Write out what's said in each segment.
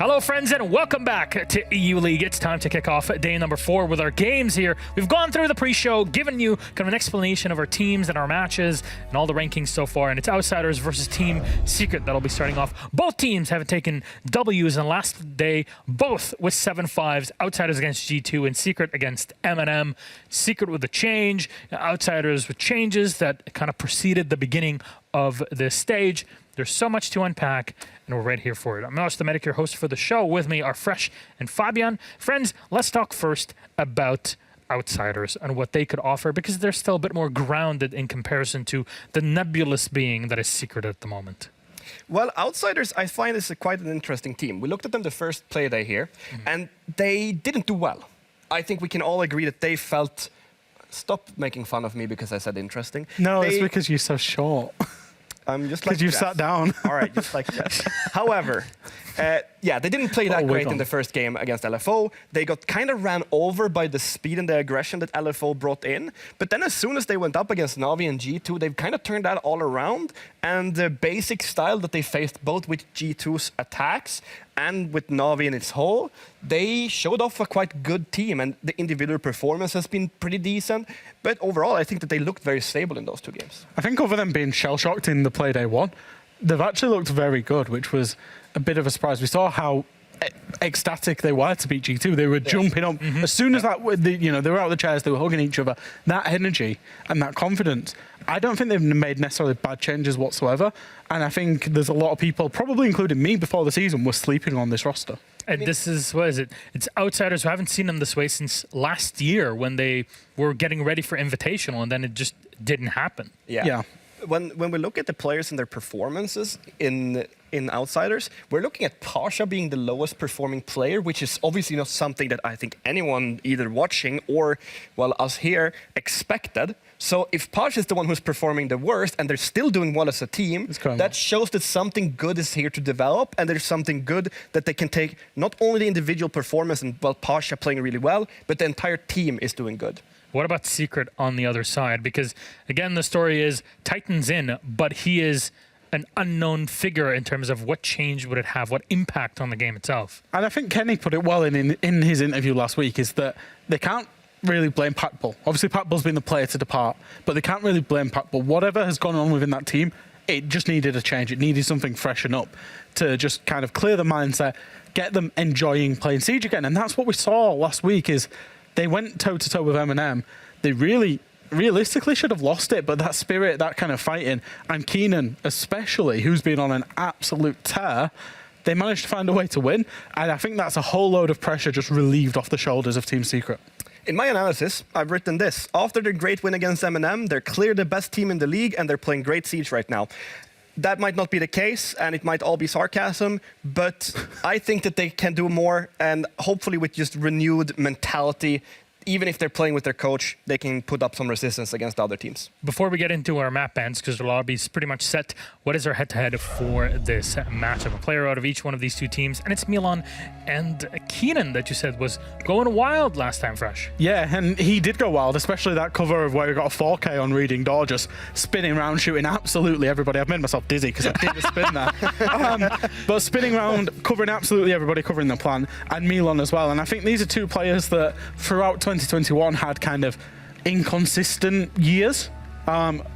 Hello, friends, and welcome back to EU League. It's time to kick off day number 4 with our games here. We've gone through the pre-show, given you kind of an explanation of our teams and our matches and all the rankings so far, and it's Outsiders versus Team Secret that'll be starting off. Both teams have taken W's in the last day, both with 7-5s. Outsiders against G2 and Secret against M&M. Secret with a change, Outsiders with changes that kind of preceded the beginning of this stage. There's so much to unpack, and we're right here for it. I'm Milos, the Medic, your host for the show. With me are Fresh and Fabian. Friends, let's talk first about Outsiders and what they could offer, because they're still a bit more grounded in comparison to the nebulous being that is Secret at the moment. Well, Outsiders, I find is quite an interesting team. We looked at them the first Playday here, and they didn't do well. I think we can all agree that they felt... Stop making fun of me because I said interesting. No, it's because you're so short. I'm just like because you sat down. All right, just like Jess. However, yeah, they didn't play that great in the first game against LFO. They got kind of ran over by the speed and the aggression that LFO brought in. But then as soon as they went up against Navi and G2, they've kind of turned that all around. And the basic style that they faced both with G2's attacks and with Navi in its whole, they showed off a quite good team, and the individual performance has been pretty decent. But overall, I think that they looked very stable in those two games. I think other than being shell-shocked in the Playday 1, they've actually looked very good, which was a bit of a surprise. We saw how ecstatic they were to beat G2. They were jumping up. As soon as that, they were out of the chairs, they were hugging each other. That energy and that confidence, I don't think they've made necessarily bad changes whatsoever. And I think there's a lot of people, probably including me before the season, were sleeping on this roster. And this is, what is it? It's Outsiders who haven't seen them this way since last year when they were getting ready for Invitational, and then it just didn't happen. Yeah. When we look at the players and their performances in Outsiders, we're looking at Pasha being the lowest performing player, which is obviously not something that I think anyone either watching or, well, us here expected. So if Pasha is the one who's performing the worst and they're still doing well as a team, that shows that something good is here to develop, and there's something good that they can take not only the individual performance and, well, Pasha playing really well, but the entire team is doing good. What about Secret on the other side? Because, again, the story is Titan's in, but he is an unknown figure in terms of what change would it have, what impact on the game itself. And I think Kenny put it well in his interview last week, is that they can't really blame Packbull. Obviously, Packbull's been the player to depart, but they can't really blame Packbull. Whatever has gone on within that team, it just needed a change. It needed something freshen up to just kind of clear the mindset, get them enjoying playing Siege again. And that's what we saw last week, is they went toe-to-toe with M&M. They really, realistically should have lost it, but that spirit, that kind of fighting, and Keenan especially, who's been on an absolute tear, they managed to find a way to win. And I think that's a whole load of pressure just relieved off the shoulders of Team Secret. In my analysis, I've written this. After their great win against M&M, they're clearly the best team in the league, and they're playing great Siege right now. That might not be the case, and it might all be sarcasm, but I think that they can do more, and hopefully with just renewed mentality, even if they're playing with their coach, they can put up some resistance against other teams. Before we get into our map bans, because the lobby's pretty much set, what is our head-to-head for this matchup? A player out of each one of these two teams, and it's Milan and Keenan that you said was going wild last time, Fresh. Yeah, and he did go wild, especially that cover of where he got a 4K on Reading Door, just spinning around, shooting absolutely everybody. I've made myself dizzy because I did a spin there. But spinning around, covering absolutely everybody, covering the plan, and Milan as well. And I think these are two players that throughout 2021 had kind of inconsistent years,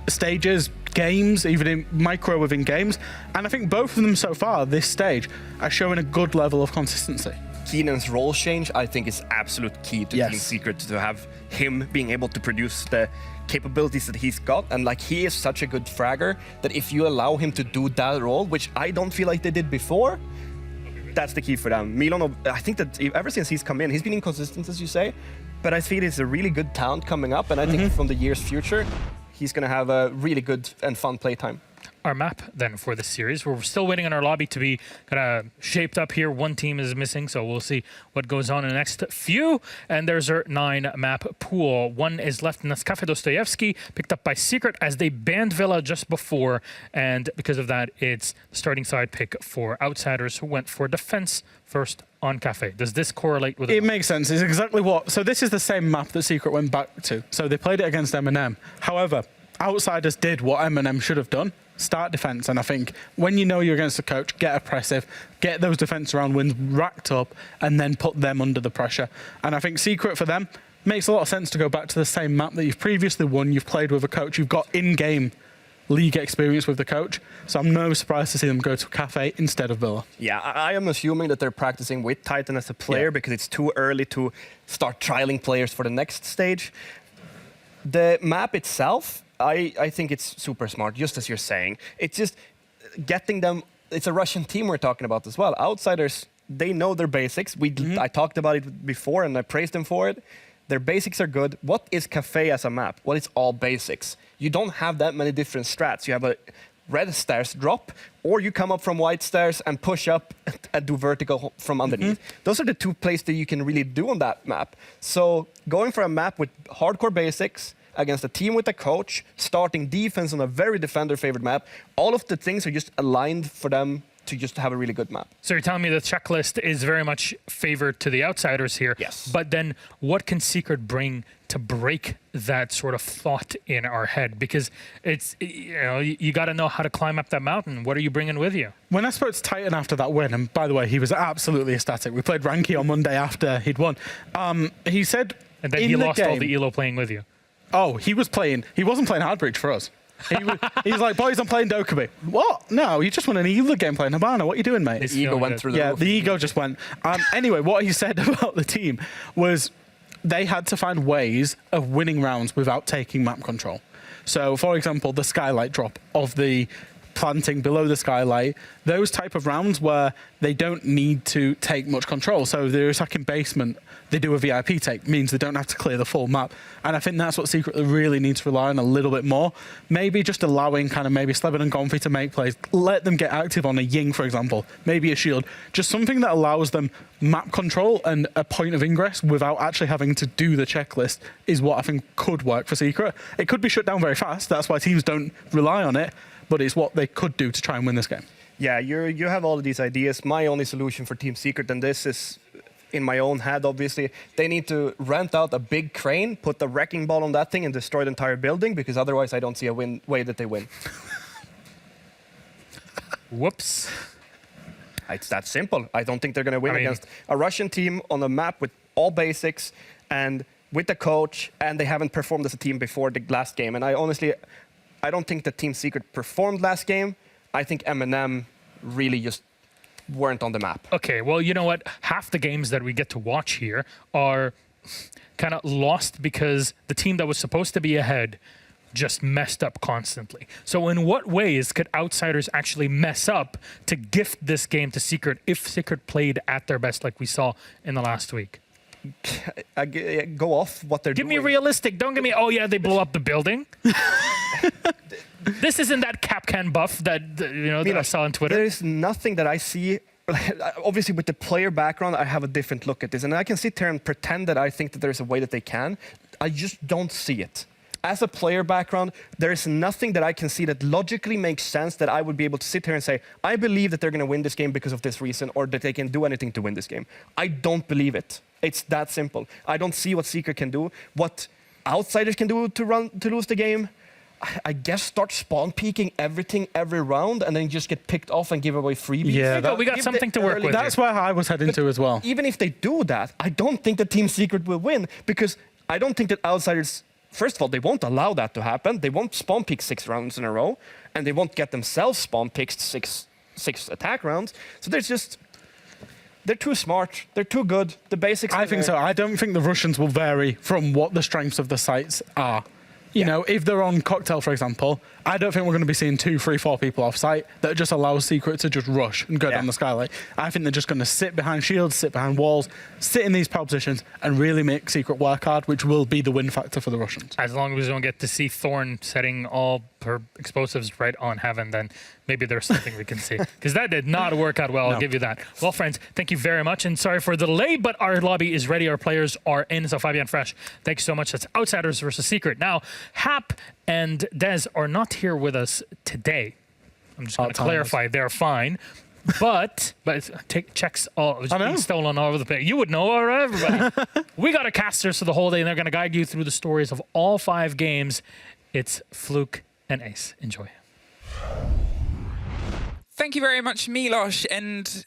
stages, games, even in micro within games. And I think both of them so far, this stage, are showing a good level of consistency. Keenan's role change, I think, is absolute key to Team Secret, to have him being able to produce the capabilities that he's got. And like, he is such a good fragger that if you allow him to do that role, which I don't feel like they did before, that's the key for them. Milan, I think that ever since he's come in, he's been inconsistent, as you say, but I feel he's a really good talent coming up, and I think from the year's future, he's going to have a really good and fun playtime. Our map then for this series, we're still waiting on our lobby to be kind of shaped up here. One team is missing, so we'll see what goes on in the next few. And there's our 9-map pool. One is left in Cafe Dostoevsky, picked up by Secret as they banned Villa just before, and because of that, it's the starting side pick for Outsiders, who went for defense first on Cafe. Does this correlate with it? It makes sense. It's exactly what... So this is the same map that Secret went back to. So they played it against M&M. However, Outsiders did what M&M should have done. Start defense. And I think when you know you're against a coach, get oppressive, get those defense round wins racked up, and then put them under the pressure. And I think Secret for them makes a lot of sense to go back to the same map that you've previously won. You've played with a coach. You've got in-game league experience with the coach. So I'm no surprised to see them go to Cafe instead of Villa. Yeah, I am assuming that they're practicing with Titan as a player because it's too early to start trialing players for the next stage. The map itself, I think it's super smart, just as you're saying. It's just getting them. It's a Russian team we're talking about as well. Outsiders, they know their basics. I talked about it before and I praised them for it. Their basics are good. What is Cafe as a map? Well, it's all basics. You don't have that many different strats. You have a red stairs drop, or you come up from white stairs and push up and do vertical from underneath. Those are the two plays that you can really do on that map. So going for a map with hardcore basics against a team with a coach, starting defense on a very defender-favored map, all of the things are just aligned for them to just have a really good map. So you're telling me the checklist is very much favored to the outsiders here. Yes. But then what can Secret bring to break that sort of thought in our head? Because it's, you got to know how to climb up that mountain. What are you bringing with you? When I spoke to Titan after that win, and by the way, he was absolutely ecstatic. We played Ranky on Monday after he'd won. He said, and then he lost all the ELO playing with you. Oh, he wasn't playing Hardbridge for us. He's like, boys, I'm playing Dokkaebi. What? No, you just won an ELO game playing Habana. What are you doing, mate? His ego went through the roof. The ego just went. Anyway, what he said about the team was they had to find ways of winning rounds without taking map control. So, for example, the skylight drop of the planting below the skylight, those type of rounds where they don't need to take much control. So if they're attacking basement, they do a VIP take, means they don't have to clear the full map. And I think that's what Secret really needs to rely on a little bit more. Maybe just allowing kind of maybe Sleben and Gonfi to make plays, let them get active on a Ying, for example, maybe a shield, just something that allows them map control and a point of ingress without actually having to do the checklist is what I think could work for Secret. It could be shut down very fast, that's why teams don't rely on it, but it's what they could do to try and win this game. Yeah, you have all of these ideas. My only solution for Team Secret, and this is in my own head, obviously, they need to rent out a big crane, put the wrecking ball on that thing, and destroy the entire building, because otherwise I don't see a way that they win. Whoops. It's that simple. I don't think they're going to win against a Russian team on a map with all basics and with the coach, and they haven't performed as a team before the last game. And I don't think that Team Secret performed last game. I think M&M really just weren't on the map. Okay, well, you know what? Half the games that we get to watch here are kind of lost because the team that was supposed to be ahead just messed up constantly. So in what ways could outsiders actually mess up to gift this game to Secret if Secret played at their best like we saw in the last week? Go off what they're doing. Give me realistic. Don't give me, oh yeah, they blew up the building. This isn't that Capcan buff that that I saw on Twitter. There is nothing that I see. Obviously, with the player background, I have a different look at this, and I can sit here and pretend that I think that there's a way that they can. I just don't see it. As a player background, there is nothing that I can see that logically makes sense that I would be able to sit here and say, I believe that they're going to win this game because of this reason, or that they can do anything to win this game. I don't believe it. It's that simple. I don't see what Secret can do. What outsiders can do to lose the game, I guess start spawn peeking everything every round and then just get picked off and give away freebies. Yeah, we got something to work with. That's where I was heading to as well. Even if they do that, I don't think that Team Secret will win, because I don't think that outsiders, first of all, they won't allow that to happen. They won't spawn peek 6 rounds in a row, and they won't get themselves spawn picked six attack rounds. So they're too smart. They're too good. The basics. I think so. I don't think the Russians will vary from what the strengths of the sites are. You know, if they're on Cocktail, for example, I don't think we're going to be seeing 2, 3, 4 people off site. That just allows Secret to just rush and go down the skylight. I think they're just going to sit behind shields, sit behind walls, sit in these power positions, and really make Secret work hard, which will be the win factor for the Russians. As long as we don't get to see Thorn setting all her explosives right on Heaven, then maybe there's something we can see. Because that did not work out well, I'll give you that. Well, friends, thank you very much. And sorry for the delay, but our lobby is ready. Our players are in. So Fabian Fresh, thank you so much. That's Outsiders versus Secret. Now, Hap and Dez are not here with us today. I'm just going to clarify. They're fine. But take checks all being stolen all over the place. You would know, or everybody. We got a caster for the whole day, and they're going to guide you through the stories of all 5 games It's Fluke and Ace. Enjoy. Thank you very much, Milosh, and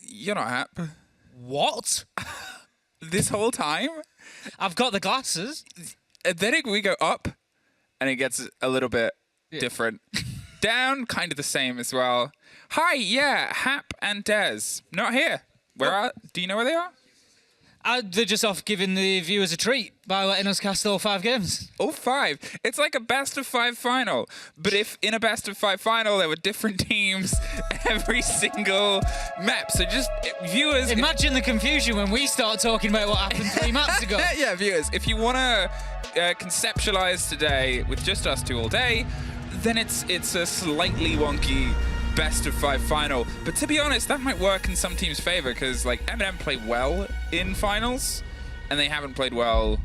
you're not Hap. What? This whole time? I've got the glasses. And then we go up, and it gets a little bit different. Down, kind of the same as well. Hi, yeah, Hap and Dez. Not here. Where are? Do you know where they are? They're just off giving the viewers a treat by letting us cast all 5 games. All 5. It's like a best of 5 final. But if in a best of 5 final there were different teams every single map. So just viewers. Imagine the confusion when we start talking about what happened 3 maps ago. Yeah, viewers. If you want to conceptualize today with just us 2 all day, then it's a slightly wonky best of 5 final. But to be honest, that might work in some teams' favor because like M&M play well in finals, and they haven't played well.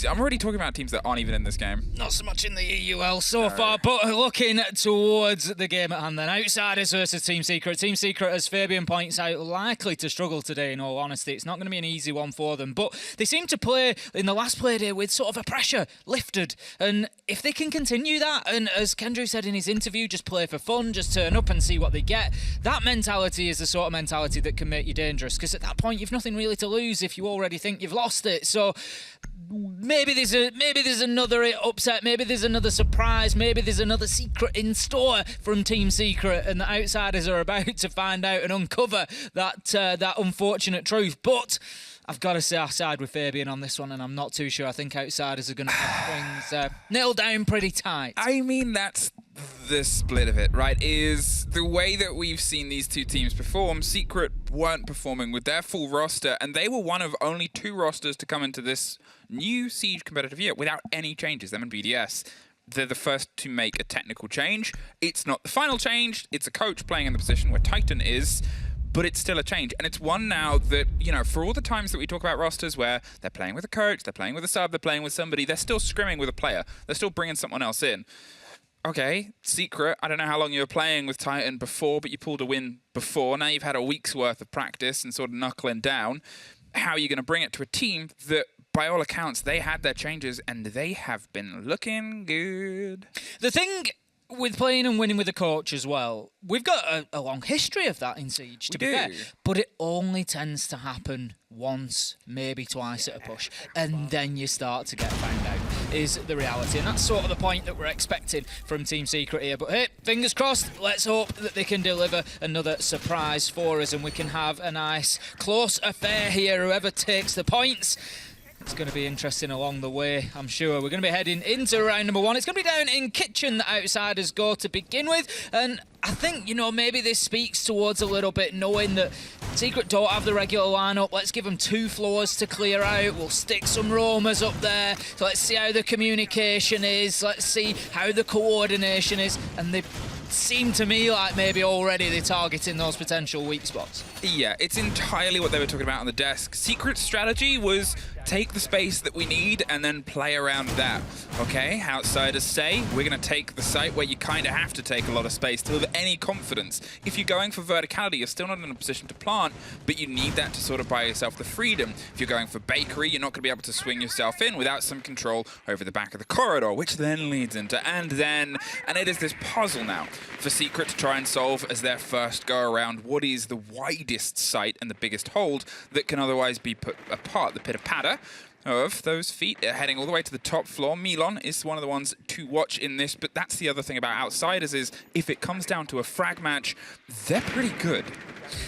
I'm already talking about teams that aren't even in this game. Not so much in the EUL so far, but looking towards the game at hand then. Outsiders versus Team Secret. Team Secret, as Fabian points out, likely to struggle today, in all honesty. It's not going to be an easy one for them, but they seem to play in the last Playday with sort of a pressure lifted. And if they can continue that, and as Kendrew said in his interview, just play for fun, just turn up and see what they get, that mentality is the sort of mentality that can make you dangerous, because at that point you've nothing really to lose if you already think you've lost it. So maybe there's another upset, maybe there's another surprise, maybe there's another secret in store from Team Secret, and the outsiders are about to find out and uncover that unfortunate truth. But I've got to say I side with Fabian on this one, and I'm not too sure. I think outsiders are going to have things nailed down pretty tight. I mean, that's the split of it, right? Is the way that we've seen these 2 teams perform. Secret weren't performing with their full roster, and they were one of only 2 rosters to come into this new Siege competitive year without any changes. Them and BDS, they're the first to make a technical change. It's not the final change. It's a coach playing in the position where Titan is, but it's still a change. And it's one now that, you know, for all the times that we talk about rosters where they're playing with a coach, they're playing with a sub, they're playing with somebody, they're still scrimming with a player. They're still bringing someone else in. Okay, Secret, I don't know how long you were playing with Titan before, but you pulled a win before. Now you've had a week's worth of practice and sort of knuckling down. How are you going to bring it to a team that, by all accounts, they had their changes and they have been looking good? The thing with playing and winning with a coach as well, we've got a long history of that in Siege, to be fair. But it only tends to happen once, maybe twice at a push. And then you start to get found out, is the reality. And that's sort of the point that we're expecting from Team Secret here. But hey, fingers crossed, let's hope that they can deliver another surprise for us and we can have a nice close affair here, whoever takes the points. It's going to be interesting along the way, I'm sure. We're going to be heading into round number 1. It's going to be down in Kitchen that outsiders go to begin with. And I think, you know, maybe this speaks towards a little bit knowing that Secret don't have the regular lineup. Let's give them 2 floors to clear out. We'll stick some roamers up there. So let's see how the communication is. Let's see how the coordination is. And they seem to me like maybe already they're targeting those potential weak spots. Yeah, it's entirely what they were talking about on the desk. Secret strategy was take the space that we need and then play around that. Okay, outsiders say we're going to take the site where you kind of have to take a lot of space to have any confidence. If you're going for verticality, you're still not in a position to plant, but you need that to sort of buy yourself the freedom. If you're going for bakery, you're not going to be able to swing yourself in without some control over the back of the corridor, which then leads into and it is this puzzle now for Secret to try and solve as their first go around what is the widest site and the biggest hold that can otherwise be put apart. The pitter-patter of those feet heading all the way to the top floor. Milan is one of the ones to watch in this, but that's the other thing about outsiders is if it comes down to a frag match, they're pretty good.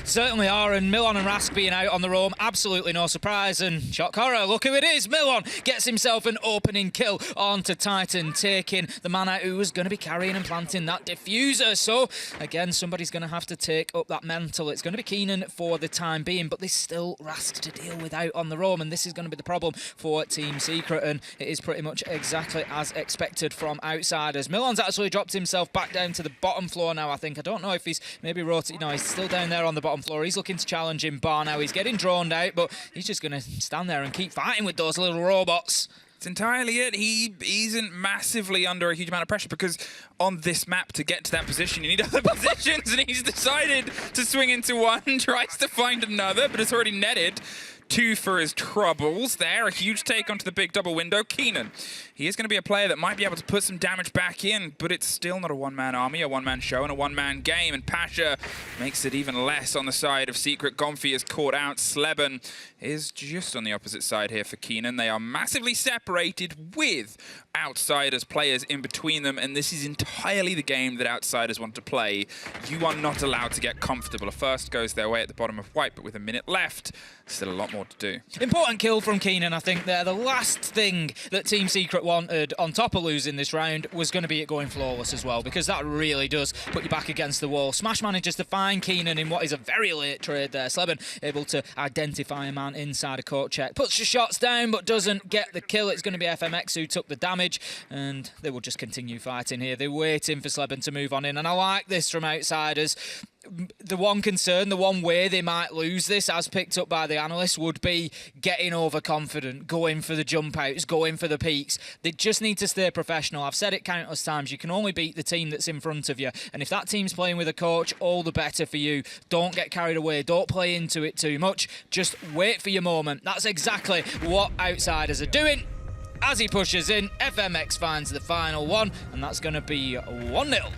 Certainly are, and Milan and Rask being out on the roam, absolutely no surprise. And shock horror, look who it is. Milan gets himself an opening kill onto Titan, taking the man out who was going to be carrying and planting that diffuser. So, again, somebody's going to have to take up that mantle. It's going to be Keenan for the time being, but there's still Rask to deal with out on the roam, and this is going to be the problem for Team Secret, and it is pretty much exactly as expected from outsiders. Milan's actually dropped himself back down to the bottom floor now, I think. I don't know if he's maybe rotated. No, he's still down there on the bottom floor. He's looking to challenge him bar now. He's getting droned out, but he's just going to stand there and keep fighting with those little robots. It's entirely it. He isn't massively under a huge amount of pressure because on this map to get to that position you need other positions, and he's decided to swing into one, tries to find another, but it's already netted. 2 for his troubles there. A huge take onto the big double window. Keenan, he is going to be a player that might be able to put some damage back in, but it's still not a one-man army, a one-man show, and a one-man game. And Pasha makes it even less on the side of Secret. Gomfi is caught out. Sleben is just on the opposite side here for Keenan. They are massively separated with Outsiders players in between them, and this is entirely the game that Outsiders want to play. You are not allowed to get comfortable. A first goes their way at the bottom of white, but with a minute left, still a lot more to do. Important kill from Keenan, I think. There, the last thing that Team Secret wanted, on top of losing this round, was going to be it going flawless as well, because that really does put you back against the wall. Smash manages to find Keenan in what is a very late trade there. Sleben able to identify a man inside a court check. Puts the shots down, but doesn't get the kill. It's going to be FMX who took the damage, and they will just continue fighting here. They're waiting for Sleben to move on in, and I like this from Outsiders. The one concern, the one way they might lose this, as picked up by the analysts, would be getting overconfident, going for the jump outs, going for the peaks. They just need to stay professional. I've said it countless times, you can only beat the team that's in front of you. And if that team's playing with a coach, all the better for you. Don't get carried away. Don't play into it too much. Just wait for your moment. That's exactly what Outsiders are doing. As he pushes in, FMX finds the final one, and that's going to be 1-0.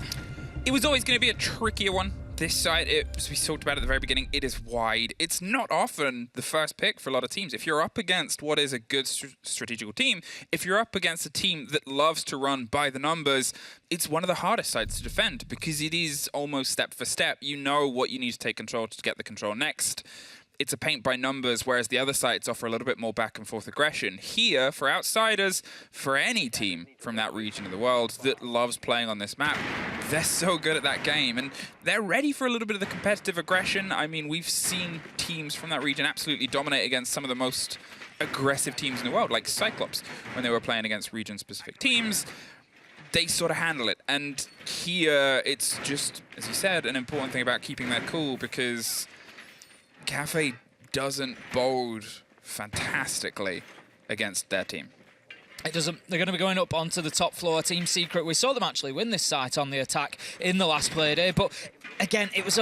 It was always going to be a trickier one. This side, as we talked about at the very beginning, it is wide. It's not often the first pick for a lot of teams. If you're up against what is a good strategical team, if you're up against a team that loves to run by the numbers, it's one of the hardest sides to defend because it is almost step for step. You know what you need to take control to get the control next. It's a paint by numbers, whereas the other sides offer a little bit more back and forth aggression. Here, for Outsiders, for any team from that region of the world that loves playing on this map, they're so good at that game, and they're ready for a little bit of the competitive aggression. I mean, we've seen teams from that region absolutely dominate against some of the most aggressive teams in the world, like Cyclops, when they were playing against region-specific teams. They sort of handle it, and here, it's just, as you said, an important thing about keeping that cool, because Cafe doesn't bode fantastically against their team. It doesn't. They're going to be going up onto the top floor. Team Secret, we saw them actually win this site on the attack in the last Playday, but again, it was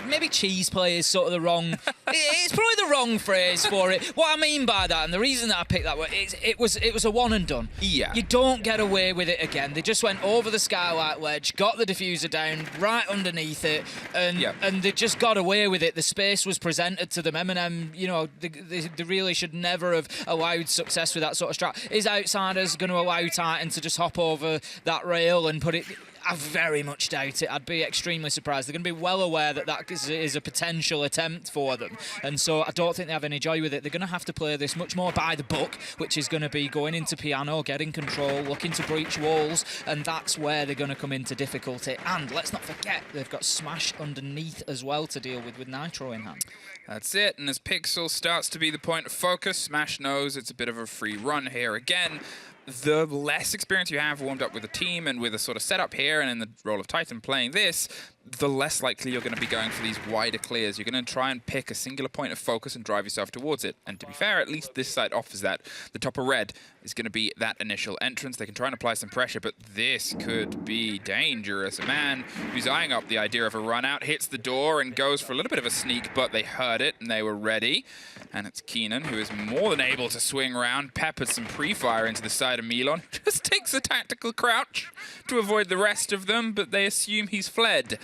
maybe cheese play is sort of the wrong, it's probably the wrong phrase for it. What I mean by that, and the reason that I picked that word, it was a one and done. Yeah. You don't get away with it again. They just went over the skylight ledge, got the diffuser down right underneath it, and they just got away with it. The space was presented to them. Eminem, you know, they really should never have allowed success with that sort of strat. Is Outsiders going to allow Titan to just hop over that rail and put it? I very much doubt it. I'd be extremely surprised. They're going to be well aware that that is a potential attempt for them. And so I don't think they have any joy with it. They're going to have to play this much more by the book, which is going to be going into piano, getting control, looking to breach walls, and that's where they're going to come into difficulty. And let's not forget, they've got Smash underneath as well to deal with Nitro in hand. That's it, and as Pixel starts to be the point of focus, Smash knows it's a bit of a free run here again. The less experience you have warmed up with a team and with a sort of setup here and in the role of Titan playing this, the less likely you're going to be going for these wider clears. You're going to try and pick a singular point of focus and drive yourself towards it. And to be fair, at least this side offers that. The top of red is going to be that initial entrance. They can try and apply some pressure, but this could be dangerous. A man who's eyeing up the idea of a run out hits the door and goes for a little bit of a sneak, but they heard it and they were ready. And it's Keenan, who is more than able to swing around, peppered some pre-fire into the side of Milon. Just takes a tactical crouch to avoid the rest of them, but they assume he's fled.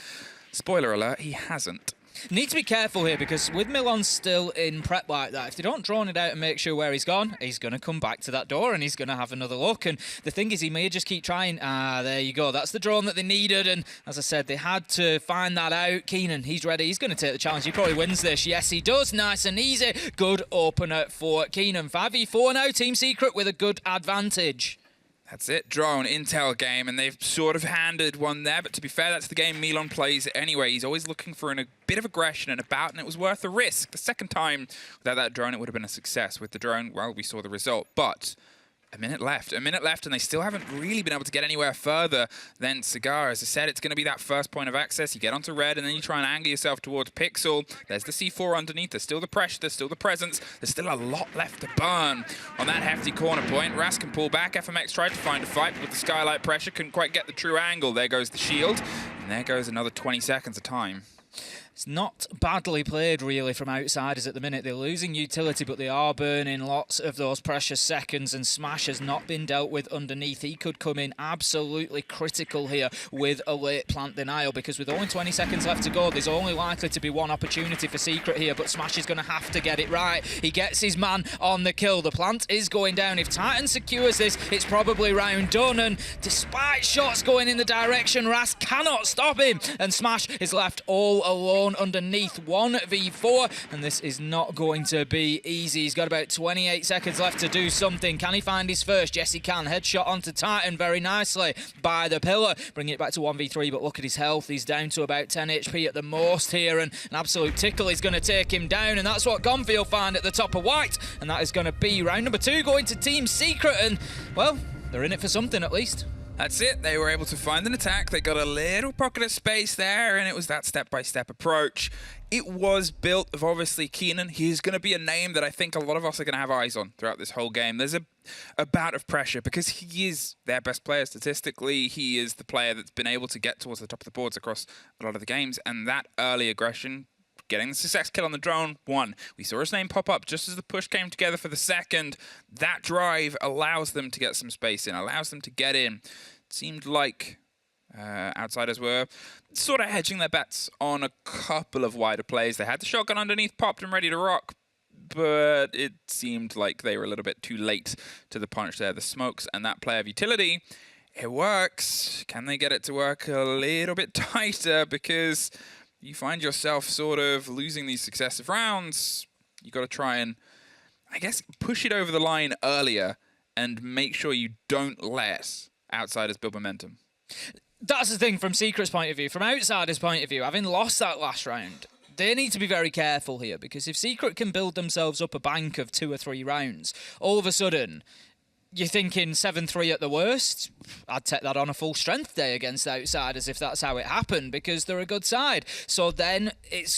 Spoiler alert, he hasn't. Need to be careful here, because with Milon still in prep like that, if they don't drone it out and make sure where he's gone, he's going to come back to that door and he's going to have another look. And the thing is, he may just keep trying. There you go. That's the drone that they needed. And as I said, they had to find that out. Keenan, he's ready. He's going to take the challenge. He probably wins this. Yes, he does. Nice and easy. Good opener for Keenan. 5v4 now. Team Secret with a good advantage. That's it, drone, intel game, and they've sort of handed one there, but to be fair, that's the game Milon plays anyway. He's always looking for a bit of aggression and about, and it was worth the risk. The second time without that drone, it would have been a success. With the drone, well, we saw the result, but a minute left, and they still haven't really been able to get anywhere further than Cigar. As I said, it's going to be that first point of access. You get onto red, and then you try and angle yourself towards Pixel. There's the C4 underneath. There's still the pressure. There's still the presence. There's still a lot left to burn on that hefty corner point. Ras can pull back. FMX tried to find a fight, but with the skylight pressure, couldn't quite get the true angle. There goes the shield, and there goes another 20 seconds of time. It's not badly played, really, from Outsiders at the minute. They're losing utility, but they are burning lots of those precious seconds, and Smash has not been dealt with underneath. He could come in absolutely critical here with a late plant denial, because with only 20 seconds left to go, there's only likely to be one opportunity for Secret here, but Smash is going to have to get it right. He gets his man on the kill. The plant is going down. If Titan secures this, it's probably round done, and despite shots going in the direction, Ras cannot stop him, and Smash is left all alone underneath 1v4, and this is not going to be easy. He's got about 28 seconds left to do something. Can he find his first? Yes, he can. Headshot onto Titan very nicely by the pillar, bringing it back to 1v3, but look at his health. He's down to about 10 HP at the most here, and an absolute tickle is going to take him down, and that's what Gonfield find at the top of white, and that is going to be round number 2 going to Team Secret, and, well, they're in it for something at least. That's it. They were able to find an attack. They got a little pocket of space there, and it was that step-by-step approach. It was built of, obviously, Keenan. He's going to be a name that I think a lot of us are going to have eyes on throughout this whole game. There's a bout of pressure because he is their best player statistically. He is the player that's been able to get towards the top of the boards across a lot of the games, and that early aggression, getting the success kill on the drone, 1. We saw his name pop up just as the push came together for the second. That drive allows them to get some space in, allows them to get in. It seemed like Outsiders were sort of hedging their bets on a couple of wider plays. They had the shotgun underneath, popped and ready to rock, but it seemed like they were a little bit too late to the punch there. The smokes and that play of utility, it works. Can they get it to work a little bit tighter? Because you find yourself sort of losing these successive rounds. You got to try and, I guess, push it over the line earlier and make sure you don't let Outsiders build momentum. That's the thing from Secret's point of view. From Outsiders' point of view, having lost that last round, they need to be very careful here, because if Secret can build themselves up a bank of 2 or 3 rounds, all of a sudden you're thinking 7-3 at the worst. I'd take that on a full strength day against Outsiders if that's how it happened, because they're a good side. So then it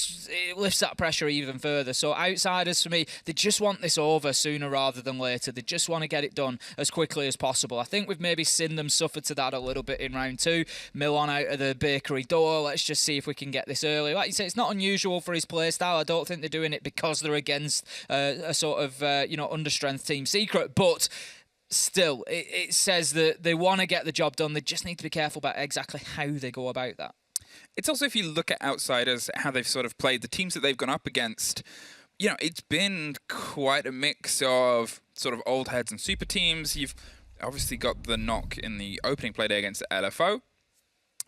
lifts that pressure even further. So Outsiders, for me, they just want this over sooner rather than later. They just want to get it done as quickly as possible. I think we've maybe seen them suffer to that a little bit in round 2. Milon out of the bakery door. Let's just see if we can get this early. Like you say, it's not unusual for his playstyle. I don't think they're doing it because they're against a sort of understrength Team Secret, but still, it says that they want to get the job done. They just need to be careful about exactly how they go about that. It's also, if you look at Outsiders, how they've sort of played, the teams that they've gone up against, it's been quite a mix of sort of old heads and super teams. You've obviously got the knock in the opening Playday against LFO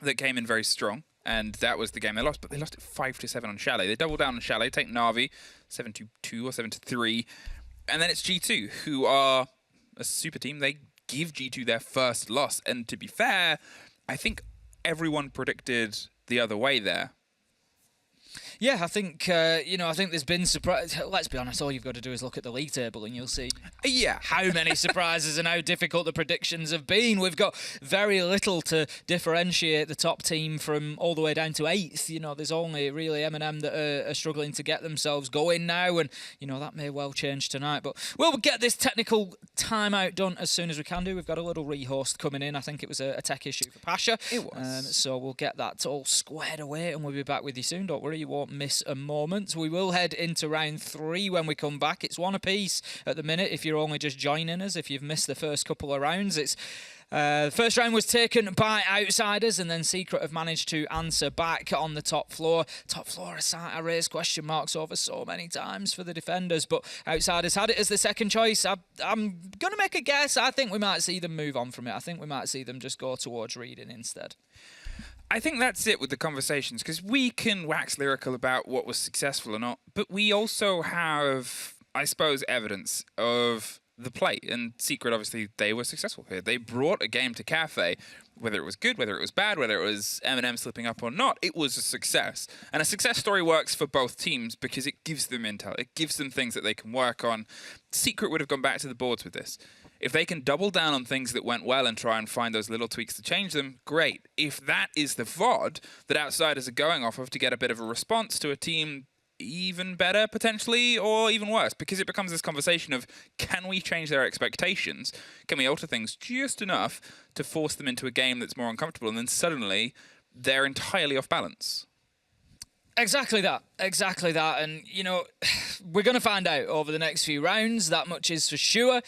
that came in very strong, and that was the game they lost, but they lost it 5-7 on Chalet. They doubled down on Chalet, take Na'Vi 7-2 or 7-3, and then it's G2, who are a super team. They give G2 their first loss, and to be fair, I think everyone predicted the other way there. Yeah, I think, I think there's been surprise. Let's be honest, all you've got to do is look at the league table and you'll see how many surprises and how difficult the predictions have been. We've got very little to differentiate the top team from all the way down to 8th. There's only really M&M that are struggling to get themselves going now, and, that may well change tonight. But we'll get this technical timeout done as soon as we can do. We've got a little rehost coming in. I think it was a tech issue for Pasha. It was. So we'll get that all squared away, and we'll be back with you soon. Don't worry, you won't miss a moment. We will head into round 3 when we come back. It's 1 apiece at the minute if you're only just joining us. If you've missed the first couple of rounds, it's the first round was taken by Outsiders, and then Secret have managed to answer back on the top floor. Top floor, I raised question marks over so many times for the defenders, but Outsiders had it as the second choice. I'm going to make a guess. I think we might see them move on from it. I think we might see them just go towards reading instead. I think that's it with the conversations, because we can wax lyrical about what was successful or not, but we also have, I suppose, evidence of the play. And Secret, obviously, they were successful here. They brought a game to Cafe, whether it was good, whether it was bad, whether it was M&M slipping up or not, it was a success. And a success story works for both teams because it gives them intel. It gives them things that they can work on. Secret would have gone back to the boards with this. If they can double down on things that went well and try and find those little tweaks to change them, great. If that is the VOD that Outsiders are going off of to get a bit of a response to a team even better, potentially, or even worse, because it becomes this conversation of, can we change their expectations? Can we alter things just enough to force them into a game that's more uncomfortable? And then suddenly, they're entirely off balance. Exactly that. Exactly that. And, you know, we're going to find out over the next few rounds. That much is for sure.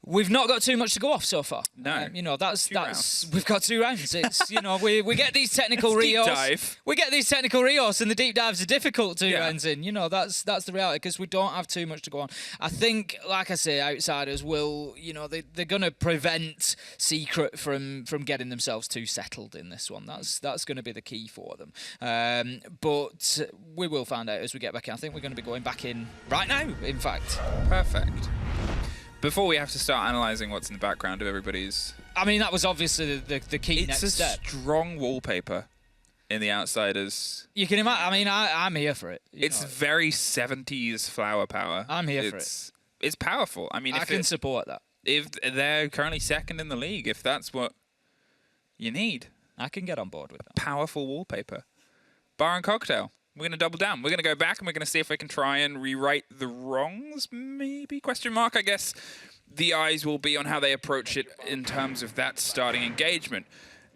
We've not got too much to go off so far. No. You know, that's rounds. we've got 2 rounds. It's, you know, we get these technical Rios. Deep dive. We get these technical Rios, and the deep dives are difficult 2 Yeah. rounds in. You know, that's the reality, because we don't have too much to go on. I think, like I say, outsiders will, you know, they're going to prevent Secret from getting themselves too settled in this one. That's going to be the key for them. But we will find out as we get back in. I think we're going to be going back in right now, in fact. Perfect. Before we have to start analysing what's in the background of everybody's... I mean, that was obviously the key It's next a step. strong wallpaper in the Outsiders. You can imagine. I mean, I'm here for it. It's very 70s flower power. I'm here for it. It's powerful. I mean, I can support that. if they're currently second in the league, if that's what you need, I can get on board with that. powerful wallpaper. Bar and cocktail. We're going to double down. We're going to go back and we're going to see if we can try and rewrite the wrongs, maybe? Question mark, I guess. The eyes will be on how they approach it in terms of that starting engagement.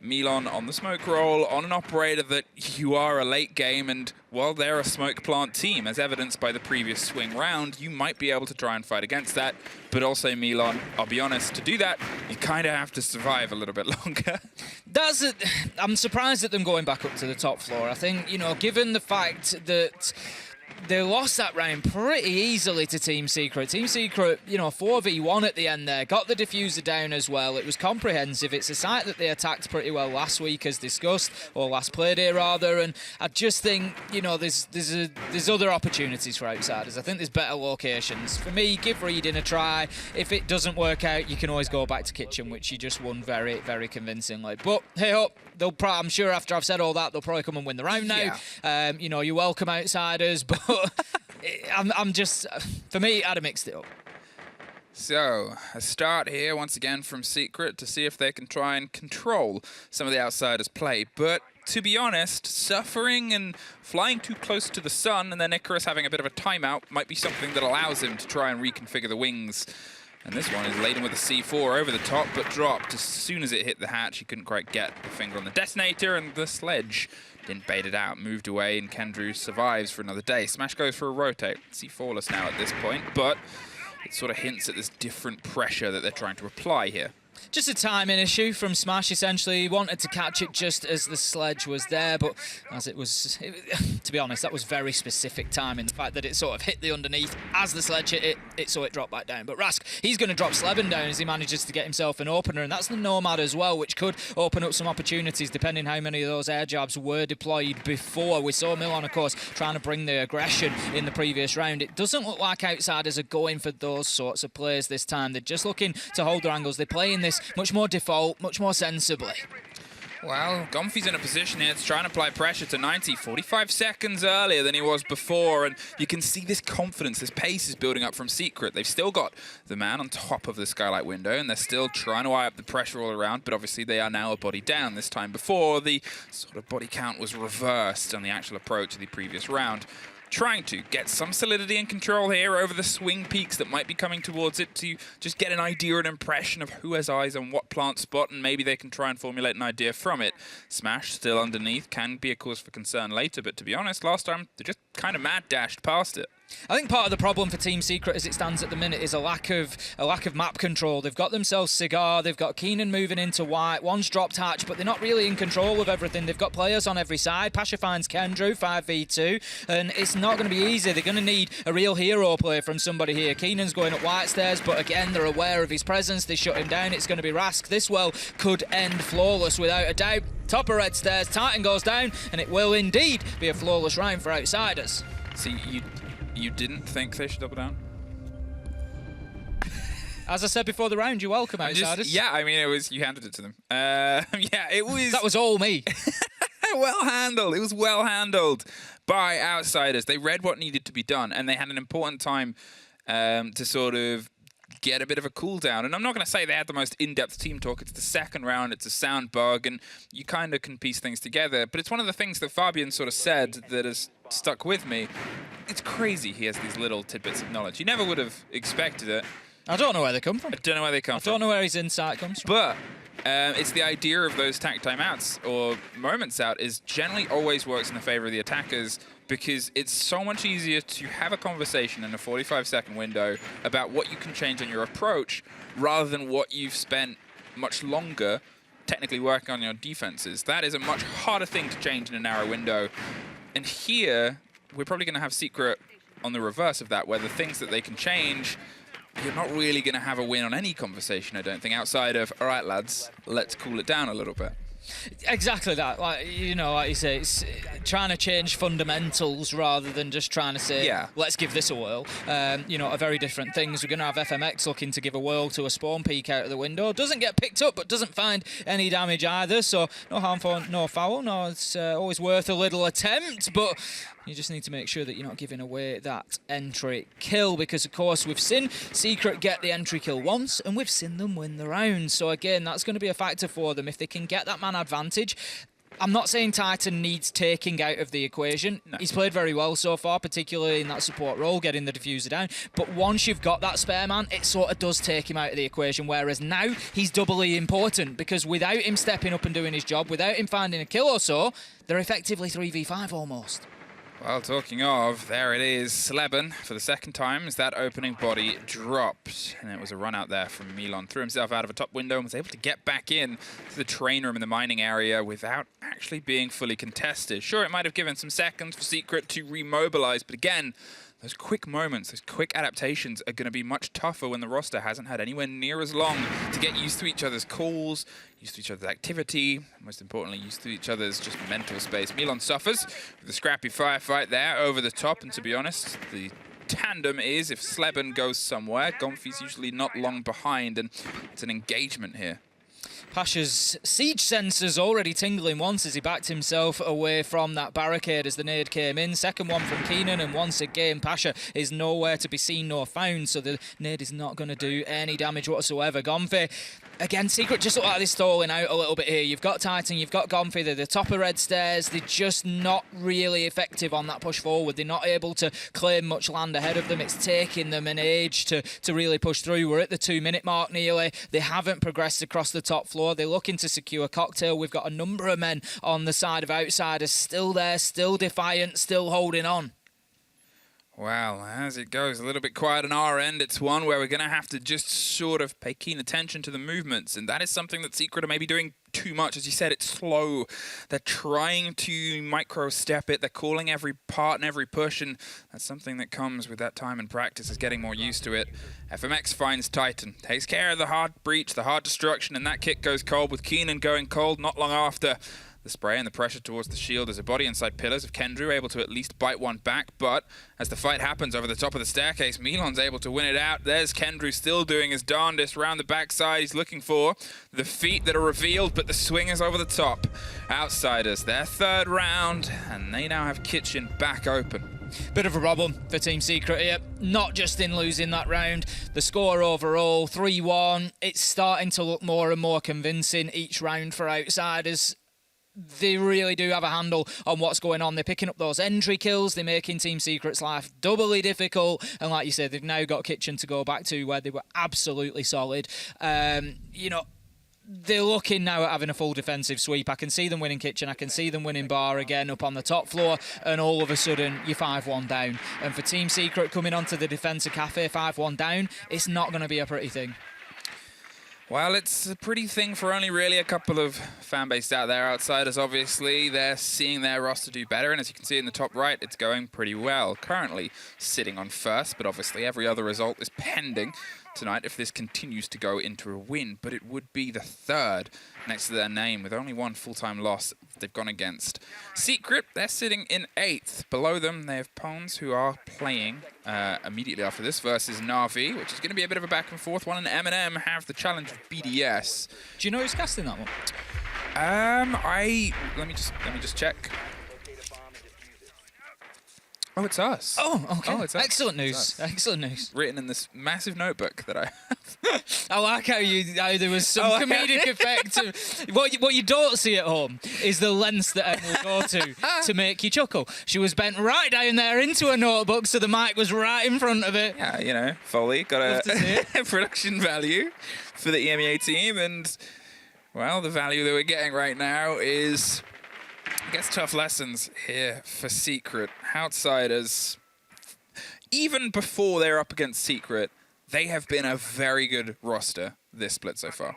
Milan on the smoke roll, on an operator that you are a late game, and while they're a smoke plant team, as evidenced by the previous swing round, you might be able to try and fight against that. But also, Milan, I'll be honest, to do that, you kind of have to survive a little bit longer. I'm surprised at them going back up to the top floor. I think, you know, given the fact that they lost that round pretty easily to Team Secret. Team Secret, you know, 4v1 at the end there. Got the diffuser down as well. It was comprehensive. It's a site that they attacked pretty well last week, as discussed, or last Playday rather. And I just think, you know, there's other opportunities for Outsiders. I think there's better locations. For me, give Reading a try. If it doesn't work out, you can always go back to Kitchen, which you just won very, very convincingly. But hey up, I'm sure after I've said all that, they'll probably come and win the round now. Yeah. You know, you're welcome, Outsiders, but I'm just, for me, I'd have mixed it up. So, a start here once again from Secret to see if they can try and control some of the Outsiders' play. But to be honest, suffering and flying too close to the sun and then Icarus having a bit of a timeout might be something that allows him to try and reconfigure the wings. And this one is laden with a C4 over the top, but dropped as soon as it hit the hatch. He couldn't quite get the finger on the detonator, and the sledge didn't bait it out. Moved away, and Kendrew survives for another day. Smash goes for a rotate. C4-less now at this point, but it sort of hints at this different pressure that they're trying to apply here. Just a timing issue from Smash, essentially. He wanted to catch it just as the sledge was there, but as it was, to be honest, that was very specific timing. The fact that it sort of hit the underneath as the sledge hit it so it dropped back down. But Rask, he's going to drop Sleben down as he manages to get himself an opener, and that's the Nomad as well, which could open up some opportunities depending how many of those air jabs were deployed before. We saw Milan, of course, trying to bring the aggression in the previous round. It doesn't look like Outsiders are going for those sorts of plays this time. They're just looking to hold their angles. They're playing this much more default, much more sensibly. Well, Gomfi's in a position here to try and apply pressure to 90, 45 seconds earlier than he was before, and you can see this confidence, this pace is building up from Secret. They've still got the man on top of the skylight window, and they're still trying to eye up the pressure all around, but obviously they are now a body down. This time before, the sort of body count was reversed on the actual approach of the previous round. Trying to get some solidity and control here over the swing peaks that might be coming towards it to just get an idea, an impression of who has eyes on what plant spot, and maybe they can try and formulate an idea from it. Smash still underneath can be a cause for concern later, but to be honest, last time they just kind of mad dashed past it. I think part of the problem for Team Secret as it stands at the minute is a lack of map control. They've got themselves Cigar, they've got Keenan moving into white, one's dropped hatch, but they're not really in control of everything. They've got players on every side. Pasha finds Kendrew, 5v2, and it's not going to be easy. They're going to need a real hero play from somebody here. Keenan's going up white stairs, but again, they're aware of his presence. They shut him down. It's going to be Rask. This well could end flawless without a doubt. Top of red stairs, Titan goes down, and it will indeed be a flawless round for Outsiders. See, you didn't think they should double down? As I said before the round, you're welcome, Outsiders. Yeah, I mean, it was, you handed it to them. Yeah, it was... That was all me. Well handled. It was well handled by Outsiders. They read what needed to be done, and they had an important time to sort of get a bit of a cool down. And I'm not going to say they had the most in-depth team talk. It's the second round. It's a sound bug, and you kind of can piece things together. But it's one of the things that Fabian sort of said that has stuck with me. It's crazy he has these little tidbits of knowledge. You never would have expected it. I don't know where they come from. I don't know where they come from. I don't know where his insight comes from. But It's the idea of those tack timeouts or moments out is generally always works in the favor of the attackers, because it's so much easier to have a conversation in a 45-second window about what you can change on your approach rather than what you've spent much longer technically working on your defenses. That is a much harder thing to change in a narrow window. And here, we're probably going to have Secret on the reverse of that, where the things that they can change, you're not really going to have a win on any conversation, I don't think, outside of, all right, lads, let's cool it down a little bit. Exactly that. Like you say, it's trying to change fundamentals rather than just trying to say, let's give this a whirl. Are very different things. We're going to have FMX looking to give a whirl to a spawn peek out of the window. Doesn't get picked up, but doesn't find any damage either. So no harm for no foul. No, it's always worth a little attempt, but you just need to make sure that you're not giving away that entry kill, because, of course, we've seen Secret get the entry kill once, and we've seen them win the round. So, again, that's going to be a factor for them. If they can get that man advantage, I'm not saying Titan needs taking out of the equation. No. He's played very well so far, particularly in that support role, getting the diffuser down. But once you've got that spare man, it sort of does take him out of the equation, whereas now he's doubly important, because without him stepping up and doing his job, without him finding a kill or so, they're effectively 3v5 almost. Well, talking of, there it is, Sleben for the second time as that opening body dropped. And it was a run out there from Milan. Threw himself out of a top window and was able to get back in to the train room in the mining area without actually being fully contested. Sure, it might have given some seconds for Secret to remobilize, but again, those quick moments, those quick adaptations are going to be much tougher when the roster hasn't had anywhere near as long to get used to each other's calls, used to each other's activity, most importantly, used to each other's just mental space. Milan suffers with a scrappy firefight there over the top, and to be honest, the tandem is, if Sleben goes somewhere, Gomfi's usually not long behind, and it's an engagement here. Pasha's siege sensors already tingling once as he backed himself away from that barricade as the nade came in. Second one from Keenan, and once again Pasha is nowhere to be seen nor found, so the nade is not going to do any damage whatsoever. Gomfi, again, Secret just look like they're stalling out a little bit here. You've got Titan, you've got Gomfi, they're the top of red stairs. They're just not really effective on that push forward. They're not able to claim much land ahead of them. It's taking them an age to really push through. We're at the 2-minute mark nearly. They haven't progressed across the top floor. They're looking to secure Cocktail. We've got a number of men on the side of Outsiders still there, still defiant, still holding on. Well, as it goes a little bit quiet on our end, it's one where we're going to have to just sort of pay keen attention to the movements, and that is something that Secret are maybe doing too much. As you said, it's slow. They're trying to micro-step it. They're calling every part and every push, and that's something that comes with that time and practice, is getting more used to it. FMX finds Titan, takes care of the hard breach, the hard destruction, and that kick goes cold with Keenan going cold not long after. The spray and the pressure towards the shield as a body inside pillars of Kendrew, able to at least bite one back, but as the fight happens over the top of the staircase, Milan's able to win it out. There's Kendrew still doing his darndest round the backside. He's looking for the feet that are revealed, but the swing is over the top. Outsiders, their third round, and they now have Kitchen back open. Bit of a problem for Team Secret here, not just in losing that round. The score overall, 3-1. It's starting to look more and more convincing each round for Outsiders. They really do have a handle on what's going on. They're picking up those entry kills. They're making Team Secret's life doubly difficult. And like you said, they've now got Kitchen to go back to where they were absolutely solid. They're looking now at having a full defensive sweep. I can see them winning Kitchen. I can see them winning Bar again up on the top floor. And all of a sudden, you're 5-1 down. And for Team Secret coming onto the defensive cafe 5-1 down, it's not going to be a pretty thing. Well, it's a pretty thing for only really a couple of fan bases out there. Outsiders, obviously, they're seeing their roster do better, and as you can see in the top right, it's going pretty well. Currently sitting on first, but obviously every other result is pending tonight if this continues to go into a win, but it would be the third next to their name with only one full-time loss they've gone against. Secret, they're sitting in 8th. Below them, they have Pons, who are playing immediately after this versus Na'Vi, which is going to be a bit of a back and forth. One and M&M have the challenge of BDS. Do you know who's casting that one? Let me just check. Oh, it's us. Oh, okay. Oh, it's us. Excellent news. Excellent news. Written in this massive notebook that I have. I like how there was some comedic effect. What you don't see at home is the lengths that Em will go to make you chuckle. She was bent right down there into a notebook, so the mic was right in front of it. Yeah, Foley got a production value for the EMEA team, and Well, the value that we're getting right now is, I guess, tough lessons here for Secret. Outsiders, even before they're up against Secret, they have been a very good roster this split so far.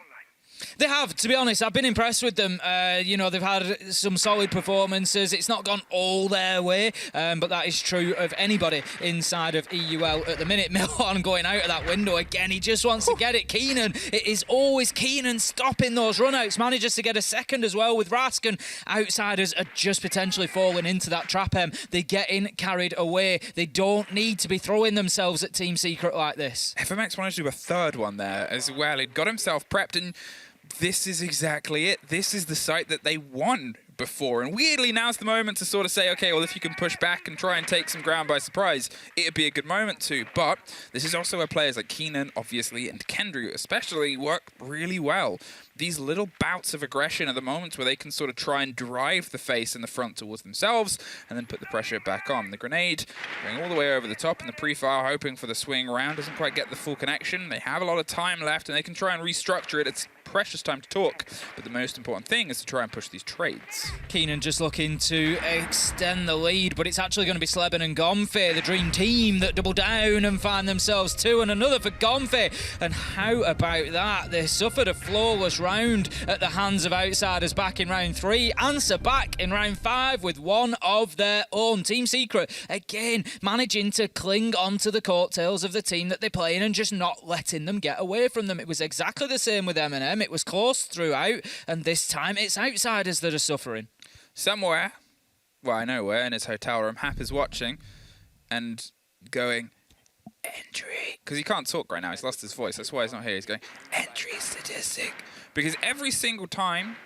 They have, to be honest. I've been impressed with them. You know, they've had some solid performances. It's not gone all their way, but that is true of anybody inside of EUL at the minute. Milon going out of that window again. He just wants to get it. Keenan, it is always Keenan stopping those runouts. Manages to get a second as well with Rask, and Outsiders are just potentially falling into that trap. They're getting carried away. They don't need to be throwing themselves at Team Secret like this. FMX wanted to do a third one there as well. He'd got himself prepped, and this is exactly it. This is the site that they won before. And weirdly, now's the moment to sort of say, okay, well, if you can push back and try and take some ground by surprise, it'd be a good moment to. But this is also where players like Keenan, obviously, and Kendrew especially work really well. These little bouts of aggression are the moments where they can sort of try and drive the face and the front towards themselves and then put the pressure back on. The grenade going all the way over the top, and the pre-fire hoping for the swing round doesn't quite get the full connection. They have a lot of time left and they can try and restructure it. It's precious time to talk, but the most important thing is to try and push these trades. Keenan just looking to extend the lead, but it's actually going to be Sleben and Gomfe, the dream team, that double down and find themselves two, and another for Gomfe. And how about that? They suffered a flawless round at the hands of Outsiders back in round 3. Answer back in round 5 with one of their own. Team Secret, again, managing to cling onto the coattails of the team that they play in and just not letting them get away from them. It was exactly the same with M&M. It was close throughout, and this time it's Outsiders that are suffering. Somewhere, well, I know where, in his hotel room, Hap is watching and going, entry. Because he can't talk right now. He's lost his voice. That's why he's not here. He's going, entry statistic. Because every single time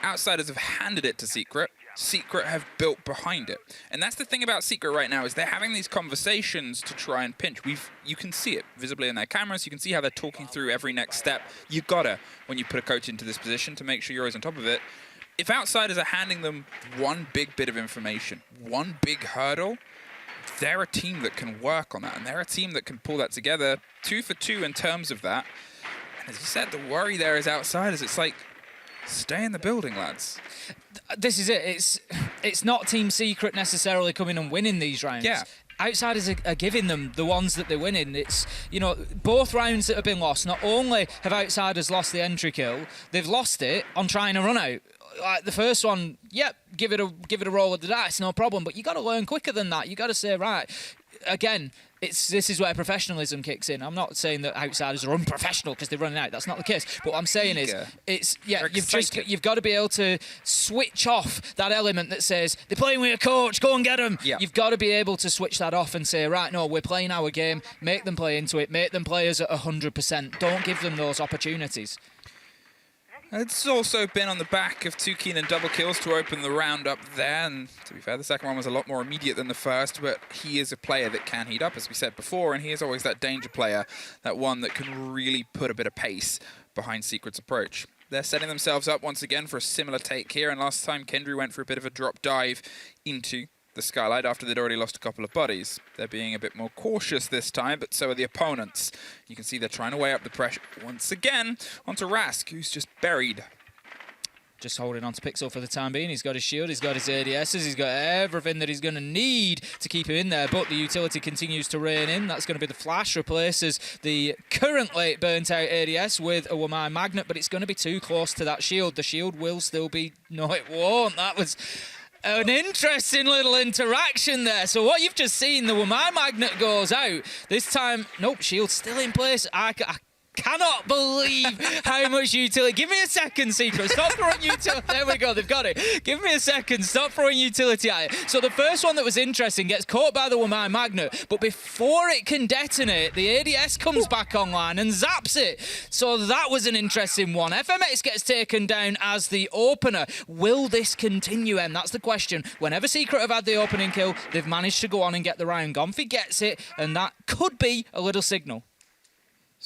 Outsiders have handed it to Secret, Secret have built behind it. And that's the thing about Secret right now, is they're having these conversations to try and pinch. You can see it visibly in their cameras. You can see how they're talking through every next step. You gotta, when you put a coach into this position, to make sure you're always on top of it. If Outsiders are handing them one big bit of information, one big hurdle, they're a team that can work on that, and they're a team that can pull that together 2 for 2 in terms of that. And as you said, the worry there is Outsiders. It's like, stay in the building, lads. This is it. It's not Team Secret necessarily coming and winning these rounds. Yeah. Outsiders are giving them the ones that they're winning. It's, you know, both rounds that have been lost, not only have Outsiders lost the entry kill, they've lost it on trying to run out. Like the first one, yep, give it a roll of the dice, no problem. But you got to learn quicker than that. You got to say, right, again, this is where professionalism kicks in. I'm not saying that Outsiders are unprofessional because they're running out. That's not the case. But what I'm saying is, you've got to be able to switch off that element that says they're playing with a coach, go and get them. Yeah. You've got to be able to switch that off and say, right, no, we're playing our game. Make them play into it. Make them players at 100%. Don't give them those opportunities. It's also been on the back of 2 Keenan double kills to open the round up there. And to be fair, the second one was a lot more immediate than the first, but he is a player that can heat up, as we said before, and he is always that danger player, that one that can really put a bit of pace behind Secret's approach. They're setting themselves up once again for a similar take here, and last time Kendrew went for a bit of a drop dive into the skylight after they'd already lost a couple of bodies. They're being a bit more cautious this time, but so are the opponents. You can see they're trying to weigh up the pressure once again onto Rask, who's just buried. Just holding on to Pixel for the time being. He's got his shield, he's got his ADSs, he's got everything that he's going to need to keep him in there, but the utility continues to rein in. That's going to be the flash, replaces the currently burnt out ADS with a Wamai Magnet, but it's going to be too close to that shield. The shield will still be... No, it won't. That was an interesting little interaction there. So what you've just seen, the Wamai Magnet goes out. This time, nope, shield's still in place. I cannot believe how much utility. Give me a second, Secret. Stop throwing utility. There we go. They've got it. Give me a second. Stop throwing utility at it. So the first one that was interesting gets caught by the Wamai Magnet, but before it can detonate, the ADS comes back online and zaps it. So that was an interesting one. FMX gets taken down as the opener. Will this continue, Em? That's the question. Whenever Secret have had the opening kill, they've managed to go on and get the round. Gomfi gets it, and that could be a little signal.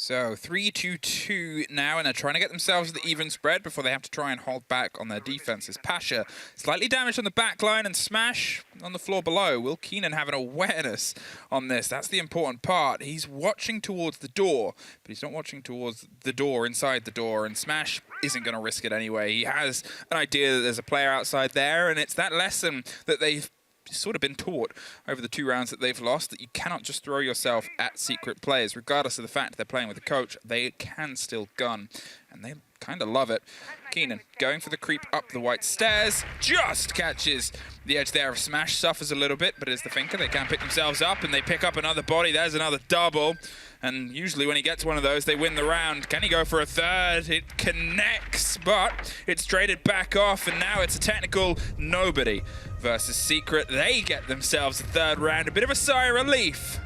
So 3-2-2 now, and they're trying to get themselves the even spread before they have to try and hold back on their defenses. Pasha slightly damaged on the back line, and Smash on the floor below. Will Keenan have an awareness on this? That's the important part. He's watching towards the door, but he's not watching towards the door, inside the door, and Smash isn't going to risk it anyway. He has an idea that there's a player outside there, and it's that lesson that they've sort of been taught over the 2 rounds that they've lost, that you cannot just throw yourself at secret players. Regardless of the fact they're playing with a coach, they can still gun, and they kind of love it. Keenan going for the creep up the white stairs, just catches the edge there of Smash, suffers a little bit, but as the thinker, they can pick themselves up, and they pick up another body. There's another double, and usually when he gets one of those, they win the round. Can he go for a third? It connects, but it's traded back off, and now it's a technical nobody versus Secret. They get themselves a 3rd round. A bit of a sigh of relief.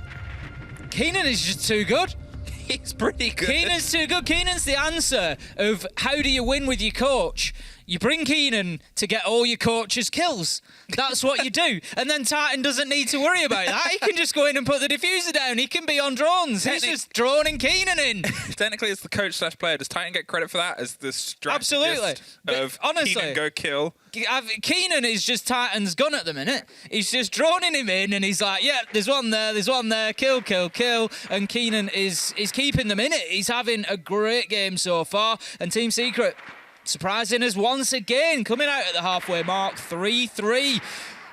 Keenan is just too good. He's pretty good. Keenan's too good. Keenan's the answer of how do you win with your coach. You bring Keenan to get all your coach's kills. That's what you do. And then Titan doesn't need to worry about that. He can just go in and put the diffuser down. He can be on drones. He's just droning Keenan in. Technically, it's the coach/player. Does Titan get credit for that as the strategist? Absolutely. Of honestly, Keenan go kill? Keenan is just Titan's gun at the minute. He's just droning him in, and he's like, yeah, there's one there, kill, kill, kill. And Keenan is keeping them in it. He's having a great game so far. And Team Secret surprising us once again, coming out at the halfway mark, 3-3.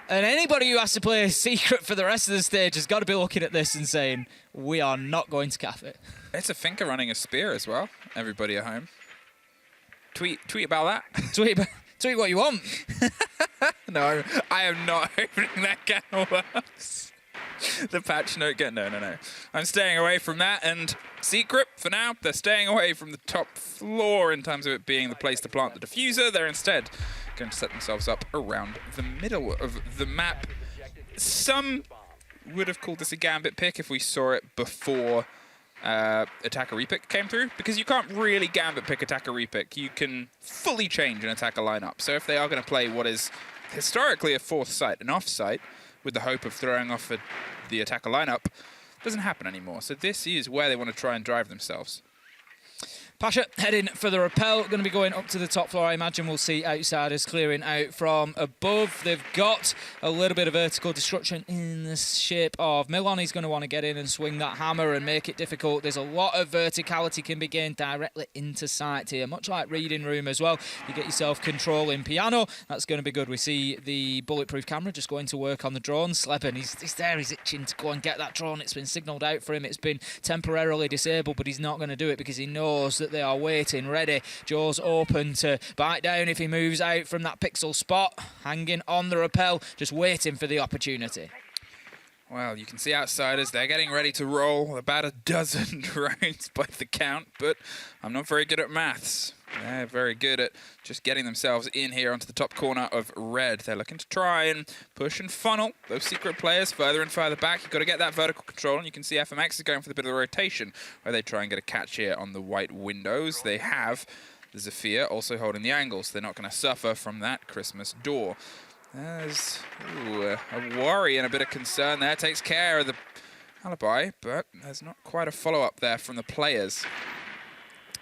And anybody who has to play Secret for the rest of the stage has got to be looking at this and saying, we are not going to cap it. It's a thinker running a spear as well. Everybody at home. Tweet about that. Tweet what you want. No, I am not opening that can of worms. The patch note get no. I'm staying away from that, and Secret, for now, they're staying away from the top floor in terms of it being the place to plant the diffuser. They're instead going to set themselves up around the middle of the map. Some would have called this a gambit pick if we saw it before attacker repick came through, because you can't really gambit pick attacker repick. You can fully change an attacker lineup. So if they are going to play what is historically a 4th site, an off site, with the hope of throwing off the attacker lineup, doesn't happen anymore. So this is where they want to try and drive themselves. Pasha heading for the rappel, going to be going up to the top floor. I imagine we'll see outsiders clearing out from above. They've got a little bit of vertical destruction in the shape of Milon. He's going to want to get in and swing that hammer and make it difficult. There's a lot of verticality can be gained directly into sight here, much like Reading Room as well. You get yourself controlling piano. That's going to be good. We see the bulletproof camera just going to work on the drone. Sleben, he's there. He's itching to go and get that drone. It's been signalled out for him. It's been temporarily disabled, but he's not going to do it because he knows that they are waiting, ready. Joe's open to bite down if he moves out from that pixel spot, hanging on the rappel, just waiting for the opportunity. Well, you can see outsiders, they're getting ready to roll about a dozen drones by the count, but I'm not very good at maths. They're very good at just getting themselves in here onto the top corner of red. They're looking to try and push and funnel those secret players further and further back. You've got to get that vertical control, and you can see FMX is going for the bit of the rotation where they try and get a catch here on the white windows. They have the Zephyr also holding the angles. They're not going to suffer from that Christmas door. There's a worry and a bit of concern there. Takes care of the alibi, but there's not quite a follow-up there from the players.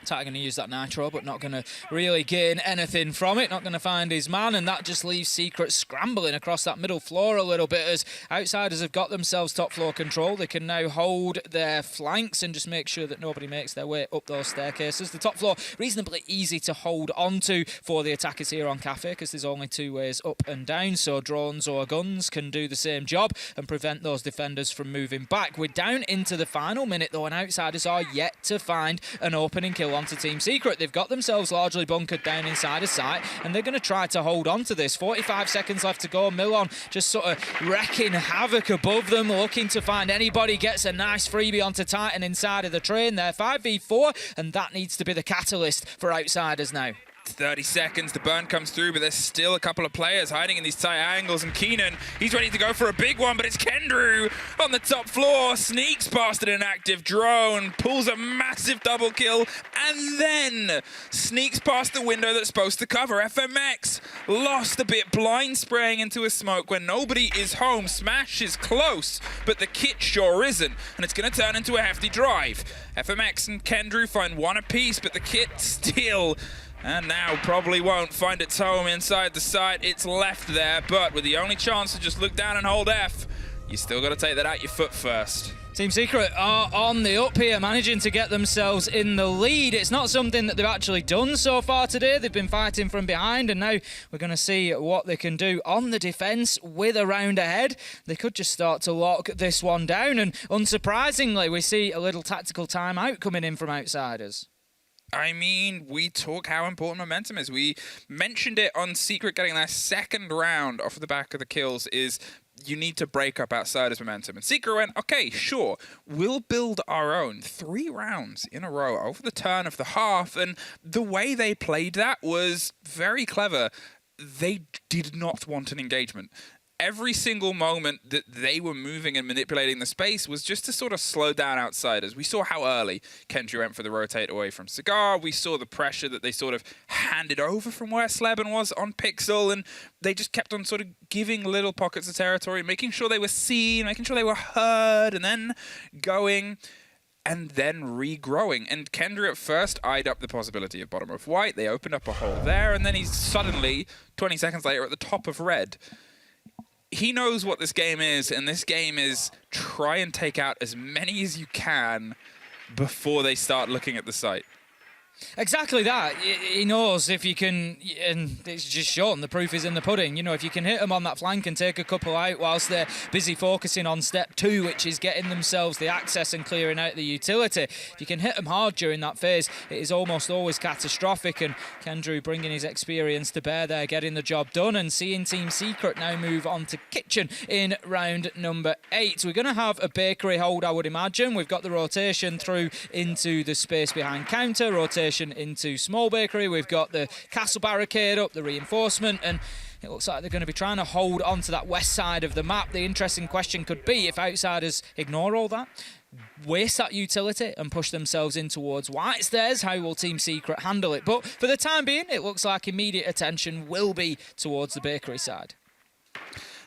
Titan going to use that nitro, but not going to really gain anything from it. Not going to find his man, and that just leaves Secret scrambling across that middle floor a little bit as outsiders have got themselves top floor control. They can now hold their flanks and just make sure that nobody makes their way up those staircases. The top floor reasonably easy to hold onto for the attackers here on Cafe because there's only 2 ways up and down, so drones or guns can do the same job and prevent those defenders from moving back. We're down into the final minute though, and outsiders are yet to find an opening kill onto Team Secret. They've got themselves largely bunkered down inside a site, and they're going to try to hold on to this. 45 seconds left to go. Milon just sort of wrecking havoc above them, looking to find anybody. Gets a nice freebie onto Titan inside of the train there. 5v4, and that needs to be the catalyst for outsiders now. 30 seconds, the burn comes through, but there's still a couple of players hiding in these tight angles, and Keenan, he's ready to go for a big one, but it's Kendrew on the top floor, sneaks past an inactive drone, pulls a massive double kill, and then sneaks past the window that's supposed to cover. FMX lost a bit, blind spraying into a smoke when nobody is home. Smash is close, but the kit sure isn't, and it's going to turn into a hefty drive. FMX and Kendrew find one apiece, but the kit still, and now probably won't find its home inside the site. It's left there, but with the only chance to just look down and hold F, you still got to take that out your foot first. Team Secret are on the up here, managing to get themselves in the lead. It's not something that they've actually done so far today. They've been fighting from behind, and now we're going to see what they can do on the defence with a round ahead. They could just start to lock this one down, and unsurprisingly, we see a little tactical timeout coming in from Outsiders. I mean, we talk how important momentum is. We mentioned it on Secret getting their second round off the back of the kills is you need to break up Outsiders' momentum. And Secret went, okay, sure, we'll build our own. 3 rounds in a row over the turn of the half, and the way they played that was very clever. They did not want an engagement. Every single moment that they were moving and manipulating the space was just to sort of slow down Outsiders. We saw how early Kendrew went for the rotate away from Cigar. We saw the pressure that they sort of handed over from where Sleben was on Pixel, and they just kept on sort of giving little pockets of territory, making sure they were seen, making sure they were heard, and then going and then regrowing. And Kendrew at first eyed up the possibility of bottom of white. They opened up a hole there, and then he's suddenly, 20 seconds later, at the top of red. He knows what this game is, and this game is try and take out as many as you can before they start looking at the site. Exactly that. He knows if you can, and it's just shown, the proof is in the pudding. You know, if you can hit them on that flank and take a couple out whilst they're busy focusing on step 2, which is getting themselves the access and clearing out the utility, if you can hit them hard during that phase, it is almost always catastrophic. And Kendrew bringing his experience to bear there, getting the job done, and seeing Team Secret now move on to Kitchen in round number 8. We're going to have a bakery hold, I would imagine. We've got the rotation through into the space behind counter, rotation into small bakery. We've got the castle barricade up, the reinforcement, and it looks like they're going to be trying to hold onto that west side of the map. The interesting question could be if Outsiders ignore all that, waste that utility and push themselves in towards white stairs, how will Team Secret handle it? But for the time being, it looks like immediate attention will be towards the bakery side.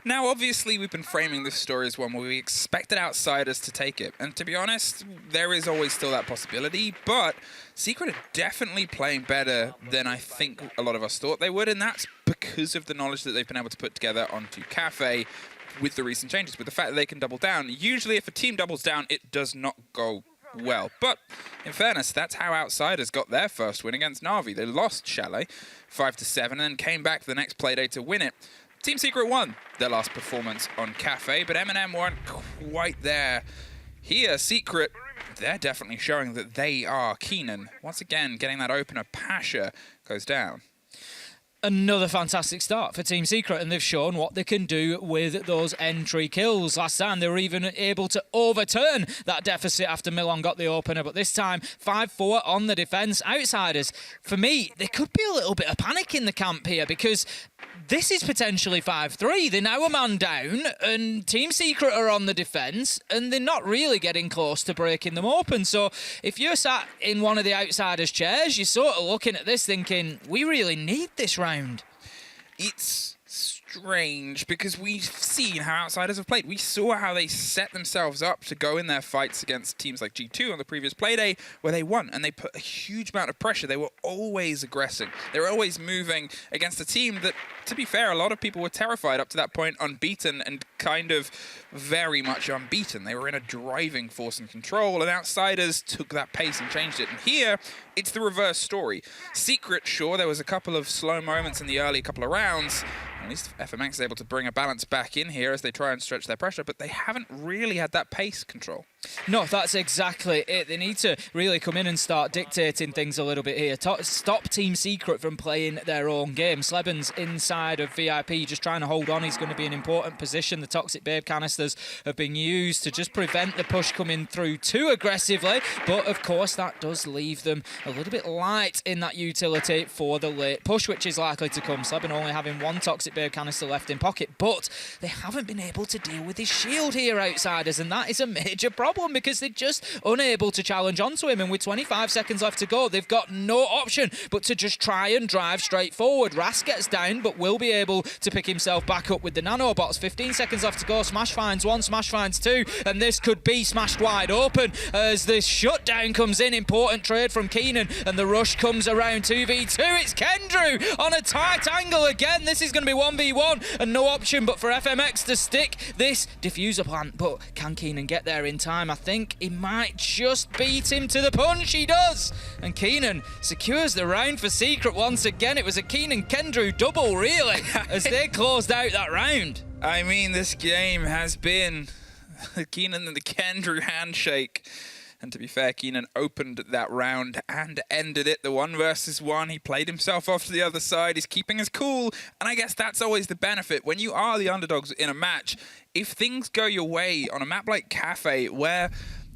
Now, obviously, we've been framing this story as one where we expected Outsiders to take it. And to be honest, there is always still that possibility, but Secret are definitely playing better than I think a lot of us thought they would, and that's because of the knowledge that they've been able to put together onto Cafe with the recent changes, with the fact that they can double down. Usually, if a team doubles down, it does not go well. But in fairness, that's how Outsiders got their first win against Na'Vi. They lost Chalet 5-7 and then came back the next Playday to win it. Team Secret won their last performance on Cafe, but M&M weren't quite there. Here, Secret, they're definitely showing that they are Keenan. Once again, getting that opener, Pasha goes down. Another fantastic start for Team Secret, and they've shown what they can do with those entry kills. Last time they were even able to overturn that deficit after Milan got the opener, but this time 5-4 on the defence. Outsiders, for me, there could be a little bit of panic in the camp here because this is potentially 5-3. They're now a man down, and Team Secret are on the defence, and they're not really getting close to breaking them open. So if you're sat in one of the Outsiders' chairs, you're sort of looking at this thinking, we really need this round. It's strange because we've seen how Outsiders have played. We saw how they set themselves up to go in their fights against teams like G2 on the previous Playday where they won, and they put a huge amount of pressure. They were always aggressing. They were always moving against a team that, to be fair, a lot of people were terrified up to that point, unbeaten and kind of very much unbeaten. They were in a driving force and control, and Outsiders took that pace and changed it. And here, it's the reverse story. Secret, sure, there was a couple of slow moments in the early couple of rounds. At least FMX is able to bring a balance back in here as they try and stretch their pressure, but they haven't really had that pace control. No, that's exactly it. They need to really come in and start dictating things a little bit here. Stop Team Secret from playing their own game. Sleben's inside of VIP, just trying to hold on. He's going to be in an important position. The Toxic Babe canisters have been used to just prevent the push coming through too aggressively. But, of course, that does leave them a little bit light in that utility for the late push, which is likely to come. Sleben only having one Toxic Babe canister left in pocket, but they haven't been able to deal with his shield here, Outsiders, and that is a major problem because they're just unable to challenge onto him. And with 25 seconds left to go, they've got no option but to just try and drive straight forward. Ras gets down, but will be able to pick himself back up with the nanobots. 15 seconds left to go. Smash finds one, Smash finds two, and this could be smashed wide open as this shutdown comes in. Important trade from Keenan, and the rush comes around 2v2. It's Kendrew on a tight angle again. This is going to be 1v1, and no option but for FMX to stick this diffuser plant. But can Keenan get there in time? I think he might just beat him to the punch. He does. And Keenan secures the round for Secret once again. It was a Keenan-Kendrew double, really, as they closed out that round. I mean, this game has been the Keenan and the Kendrew handshake. And to be fair, Keenan opened that round and ended it. The 1 versus 1. He played himself off to the other side. He's keeping his cool. And I guess that's always the benefit. When you are the underdogs in a match, if things go your way on a map like Cafe, where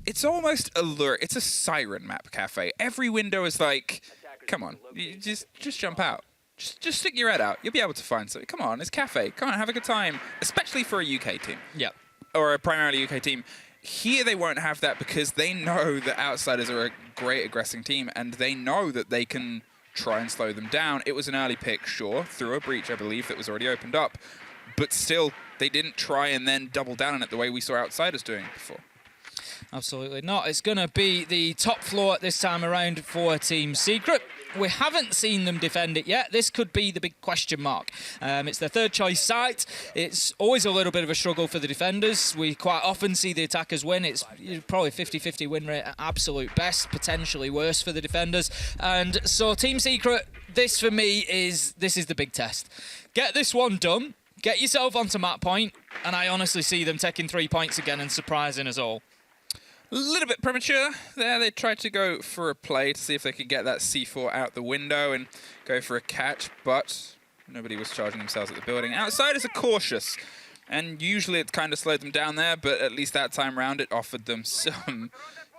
it's almost alert, it's a siren map, Cafe. Every window is like, come on, you just jump out. Just stick your head out. You'll be able to find something. Come on, it's Cafe. Come on, have a good time. Especially for a UK team. Yeah. Or a primarily UK team. Here they won't have that because they know that Outsiders are a great aggressing team and they know that they can try and slow them down. It was an early pick, sure, through a breach, I believe, that was already opened up. But still, they didn't try and then double down on it the way we saw Outsiders doing before. Absolutely not. It's going to be the top floor at this time around for Team Secret. We haven't seen them defend it yet. This could be the big question mark. It's their third choice site. It's always a little bit of a struggle for the defenders. We quite often see the attackers win. It's probably 50-50 win rate at absolute best, potentially worse for the defenders. And so Team Secret, this for me is the big test. Get this one done. Get yourself onto map point. And I honestly see them taking 3 points again and surprising us all. A little bit premature there. They tried to go for a play to see if they could get that C4 out the window and go for a catch, but nobody was charging themselves at the building. Outsiders are cautious, and usually it kind of slowed them down there, but at least that time round it offered them some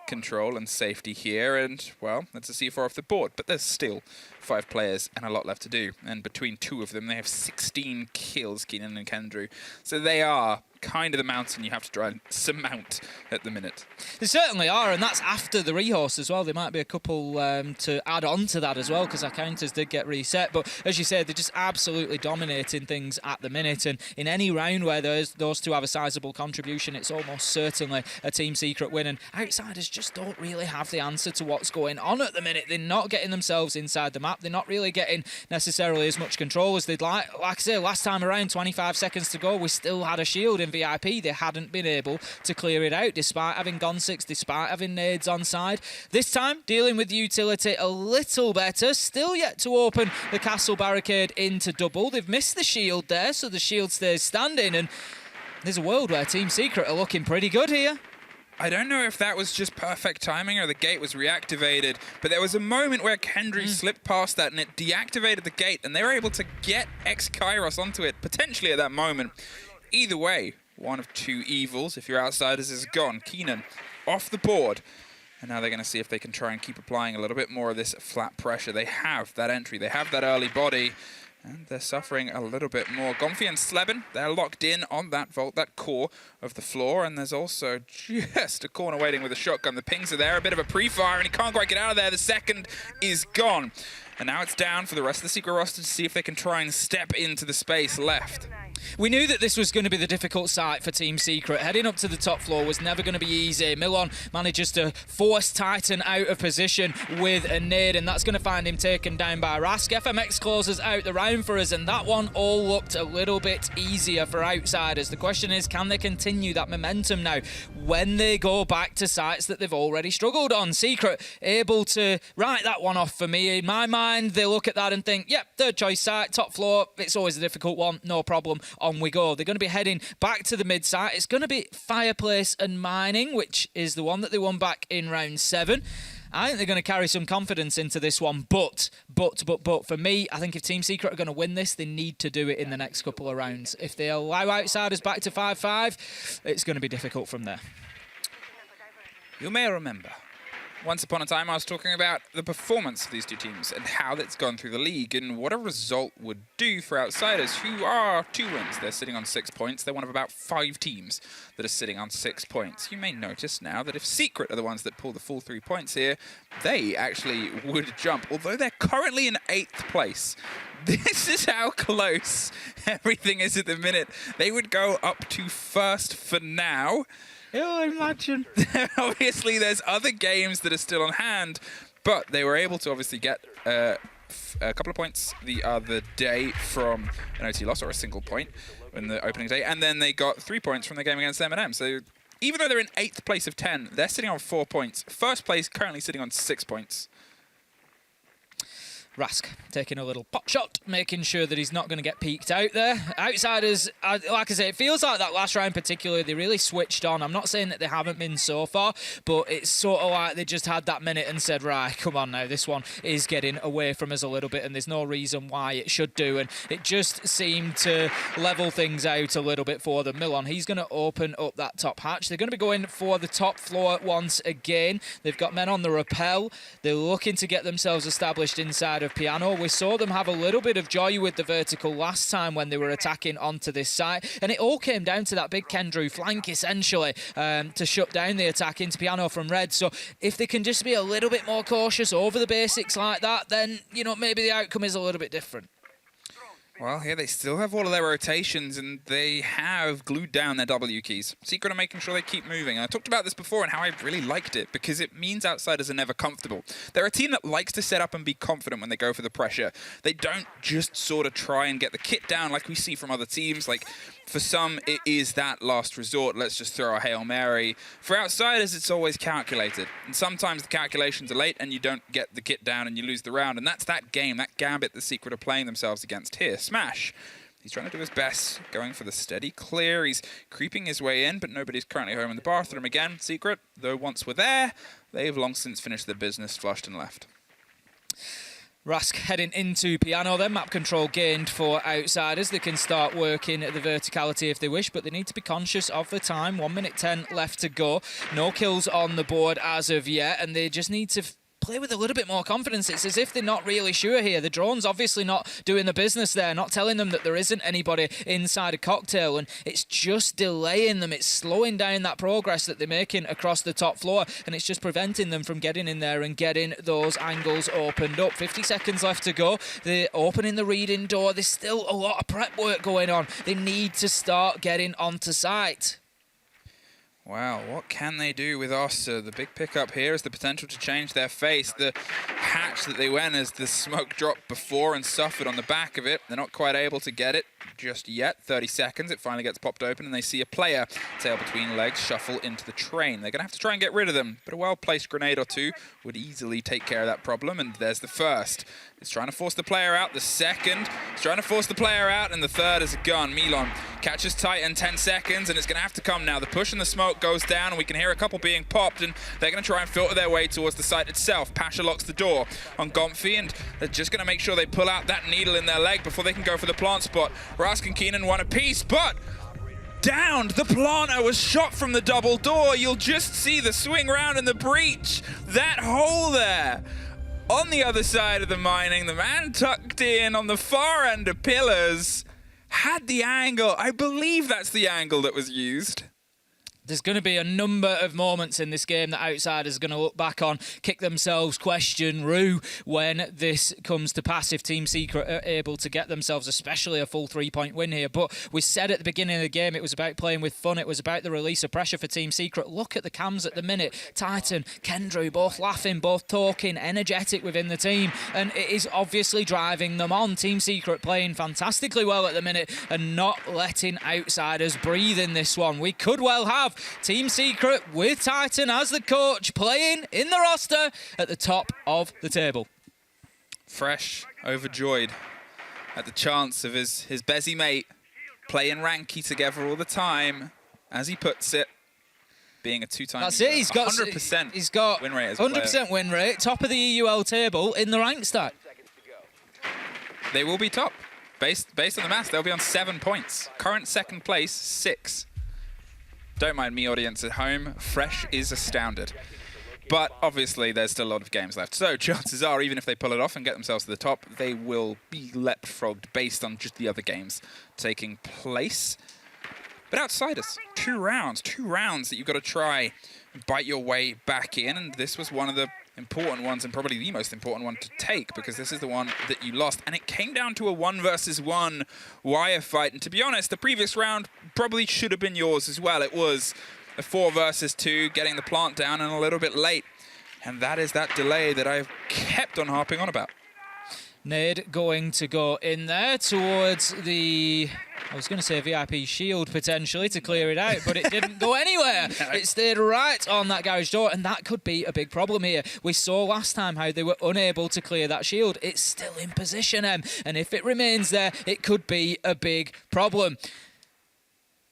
control and safety here, and, well, that's a C4 off the board, but there's still 5 players and a lot left to do, and between 2 of them, they have 16 kills, Keenan and Kendrew, so they are kind of the mountain you have to try and surmount at the minute. They certainly are, and that's after the rehost as well. There might be a couple to add on to that as well, because our counters did get reset. But as you said, they're just absolutely dominating things at the minute. And in any round where those two have a sizable contribution, it's almost certainly a Team Secret win. And Outsiders just don't really have the answer to what's going on at the minute. They're not getting themselves inside the map. They're not really getting necessarily as much control as they'd like. Like I say, last time around, 25 seconds to go, we still had a shield in VIP. They hadn't been able to clear it out despite having gone 6, despite having nades on side. This time, dealing with the utility a little better. Still yet to open the castle barricade into double. They've missed the shield there, so the shield stays standing. And there's a world where Team Secret are looking pretty good here. I don't know if that was just perfect timing or the gate was reactivated, but there was a moment where Kendrew slipped past that and it deactivated the gate, and they were able to get X-Kairos onto it, potentially at that moment. Either way, one of 2 evils, if your Outsiders, is gone. Keenan off the board. And now they're going to see if they can try and keep applying a little bit more of this flat pressure. They have that entry. They have that early body. And they're suffering a little bit more. Gomfi and Sleben, they're locked in on that vault, that core of the floor. And there's also just a corner waiting with a shotgun. The pings are there, a bit of a pre-fire, and he can't quite get out of there. The second is gone. And now it's down for the rest of the Secret roster to see if they can try and step into the space left. We knew that this was going to be the difficult site for Team Secret. Heading up to the top floor was never going to be easy. Milon manages to force Titan out of position with a nade, and that's going to find him taken down by Rask. FMX closes out the round for us, and that one all looked a little bit easier for Outsiders. The question is, can they continue that momentum now when they go back to sites that they've already struggled on? Secret able to write that one off for me. In my mind, they look at that and think, yep, third choice site, top floor, it's always a difficult one, no problem. on we go. They're going to be heading back to the mid-site. It's going to be Fireplace and Mining, which is the one that they won back in round 7. I think they're going to carry some confidence into this one, but for me, I think if Team Secret are going to win this, they need to do it in the next couple of rounds. If they allow Outsiders back to 5-5, it's going to be difficult from there. You may remember, once upon a time I was talking about the performance of these two teams and how that's gone through the league and what a result would do for Outsiders, who are 2 wins. They're sitting on 6 points. They're one of about 5 teams that are sitting on 6 points. You may notice now that if Secret are the ones that pull the full 3 points here, they actually would jump, although they're currently in 8th place. This is how close everything is at the minute. They would go up to 1st for now. Oh, imagine. Obviously, there's other games that are still on hand, but they were able to obviously get a couple of points the other day from an OT loss or a single point in the opening day, and then they got 3 points from the game against M&M. So even though they're in 8th place of 10, they're sitting on 4 points. 1st place currently sitting on 6 points. Rask taking a little pot shot, making sure that he's not going to get peeked out there. Outsiders, like I say, it feels like that last round particularly, they really switched on. I'm not saying that they haven't been so far, but it's sort of like they just had that minute and said, right, come on now, this one is getting away from us a little bit and there's no reason why it should do. And it just seemed to level things out a little bit for them. Milon, he's going to open up that top hatch. They're going to be going for the top floor once again. They've got men on the rappel. They're looking to get themselves established inside of Piano. We saw them have a little bit of joy with the vertical last time when they were attacking onto this side, and it all came down to that big Kendrew flank essentially to shut down the attack into Piano from Red. So if they can just be a little bit more cautious over the basics like that, then you know maybe the outcome is a little bit different. Well, here they still have all of their rotations, and they have glued down their W keys. Secret are making sure they keep moving. And I talked about this before and how I really liked it, because it means Outsiders are never comfortable. They're a team that likes to set up and be confident when they go for the pressure. They don't just sort of try and get the kit down like we see from other teams. Like, for some, it is that last resort. Let's just throw a Hail Mary. For Outsiders, it's always calculated. And sometimes the calculations are late and you don't get the kit down and you lose the round. And that's that game, that gambit the Secret are playing themselves against here. Smash. He's trying to do his best, going for the steady clear. He's creeping his way in, but nobody's currently home in the bathroom again. Secret, though once were there, they've long since finished their business, flushed and left. Rask heading into Piano then. Map control gained for Outsiders. They can start working the verticality if they wish, but they need to be conscious of the time. 1 minute 10 left to go. No kills on the board as of yet, and they just need to play with a little bit more confidence. It's as if they're not really sure here. The drone's obviously not doing the business there, not telling them that there isn't anybody inside a cocktail, and it's just delaying them. It's slowing down that progress that they're making across the top floor, and it's just preventing them from getting in there and getting those angles opened up. 50 seconds left to go. They're opening the reading door. There's still a lot of prep work going on. They need to start getting onto site. Wow, what can they do with Oster? The big pickup here is the potential to change their face. The hatch that they went as the smoke dropped before and suffered on the back of it. They're not quite able to get it just yet. 30 seconds, it finally gets popped open and they see a player, tail between legs, shuffle into the train. They're going to have to try and get rid of them, but a well-placed grenade or two would easily take care of that problem, and there's the first. It's trying to force the player out. The second is trying to force the player out, and the third is a gun. Milon catches Titan 10 seconds, and it's going to have to come now. The push and the smoke goes down, and we can hear a couple being popped, and they're going to try and filter their way towards the site itself. Pasha locks the door on Gomfi, and they're just going to make sure they pull out that needle in their leg before they can go for the plant spot. Rask and Keenan won a piece, but downed. The planter was shot from the double door. You'll just see the swing round in the breach. That hole there. On the other side of the mining, the man tucked in on the far end of pillars had the angle. I believe that's the angle that was used. There's going to be a number of moments in this game that Outsiders are going to look back on, kick themselves, question Rue when this comes to pass, if Team Secret are able to get themselves especially a full 3-point win here. But we said at the beginning of the game it was about playing with fun, it was about the release of pressure for Team Secret. Look at the cams at the minute. Titan, Kendrew, both laughing, both talking, energetic within the team, and it is obviously driving them on. Team Secret playing fantastically well at the minute and not letting Outsiders breathe in this one. We could well have Team Secret with Titan as the coach playing in the roster at the top of the table. Fresh, overjoyed at the chance of his Bezzy mate playing ranky together all the time, as he puts it. Being a two-time, that's it. He's got 100%. He's got win rate as a 100% win rate, top of the EUL table in the rank stack. They will be top. Based on the maths, they'll be on 7 points. Current second place, 6. Don't mind me, audience at home. Fresh is astounded. But obviously, there's still a lot of games left. So chances are, even if they pull it off and get themselves to the top, they will be leapfrogged based on just the other games taking place. But Outsiders, 2 rounds that you've got to try and bite your way back in. And this was one of the important ones, and probably the most important one to take, because this is the one that you lost. And it came down to a 1 versus 1 wire fight. And to be honest, the previous round probably should have been yours as well. It was a 4 versus 2, getting the plant down and a little bit late. And that is that delay that I've kept on harping on about. Nade going to go in there towards the, I was going to say VIP shield potentially to clear it out, but it didn't go anywhere. No. It stayed right on that garage door, and that could be a big problem here. We saw last time how they were unable to clear that shield. It's still in position, and if it remains there, it could be a big problem.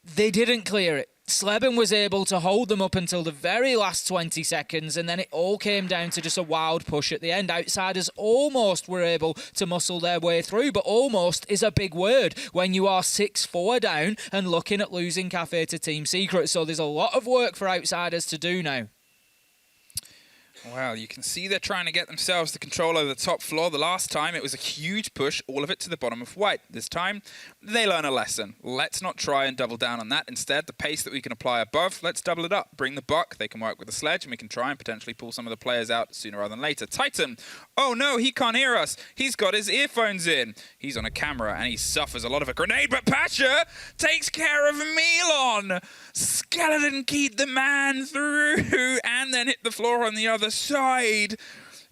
They didn't clear it. Sleben was able to hold them up until the very last 20 seconds, and then it all came down to just a wild push at the end. Outsiders almost were able to muscle their way through, but almost is a big word when you are 6-4 down and looking at losing Cafe to Team Secret. So there's a lot of work for Outsiders to do now. Well, you can see they're trying to get themselves the control over the top floor. The last time, it was a huge push, all of it to the bottom of white. This time, they learn a lesson. Let's not try and double down on that. Instead, the pace that we can apply above, let's double it up. Bring the buck, they can work with the sledge, and we can try and potentially pull some of the players out sooner rather than later. Titan, oh no, he can't hear us. He's got his earphones in. He's on a camera, and he suffers a lot of a grenade, but Pasha takes care of Milon. Skeleton keyed the man through, and then hit the floor on the other side.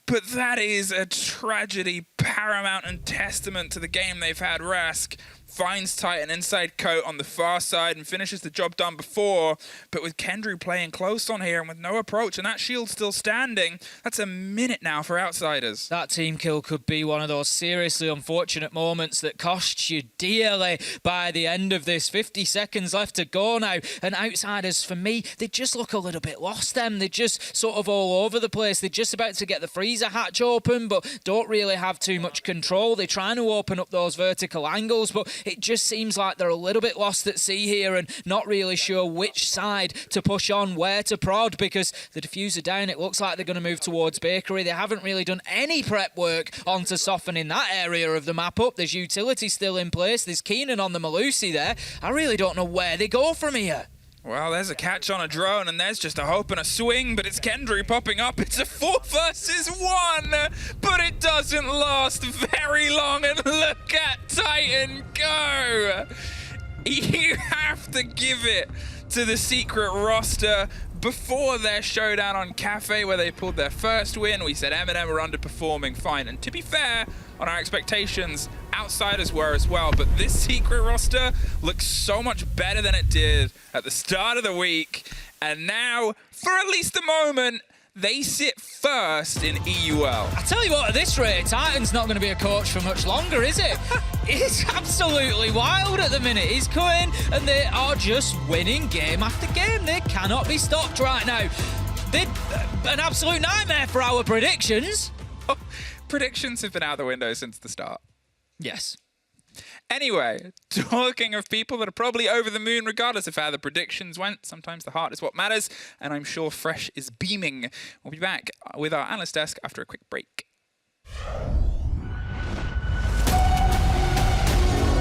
But that is a tragedy paramount and testament to the game they've had. Rask finds Titan inside coat on the far side and finishes the job done before. But with Kendrew playing close on here and with no approach and that shield still standing, that's a minute now for Outsiders. That team kill could be one of those seriously unfortunate moments that costs you dearly by the end of this. 50 seconds left to go now. And Outsiders, for me, they just look a little bit lost them. They're just sort of all over the place. They're just about to get the freezer hatch open, but don't really have too much control. They're trying to open up those vertical angles, but it just seems like they're a little bit lost at sea here and not really sure which side to push on, where to prod, because the diffuser down, it looks like they're going to move towards Bakery. They haven't really done any prep work onto softening that area of the map up. There's utility still in place. There's Keenan on the Malusi there. I really don't know where they go from here. Well, there's a catch on a drone, and there's just a hope and a swing, but it's Kendrew popping up. It's a 4 versus 1, but it doesn't last very long, and look at Titan go! You have to give it to the secret roster. Before their showdown on Cafe, where they pulled their first win, we said M&M were underperforming, fine. And to be fair, on our expectations, Outsiders were as well. But this secret roster looks so much better than it did at the start of the week. And now, for at least a moment, they sit first in EUL. I tell you what, at this rate, Titan's not going to be a coach for much longer, is it? It's absolutely wild at the minute. He's coming, and they are just winning game after game. They cannot be stopped right now. They're an absolute nightmare for our predictions. Oh, predictions have been out the window since the start. Yes. Anyway, talking of people that are probably over the moon regardless of how the predictions went, sometimes the heart is what matters, and I'm sure Fresh is beaming. We'll be back with our analyst desk after a quick break.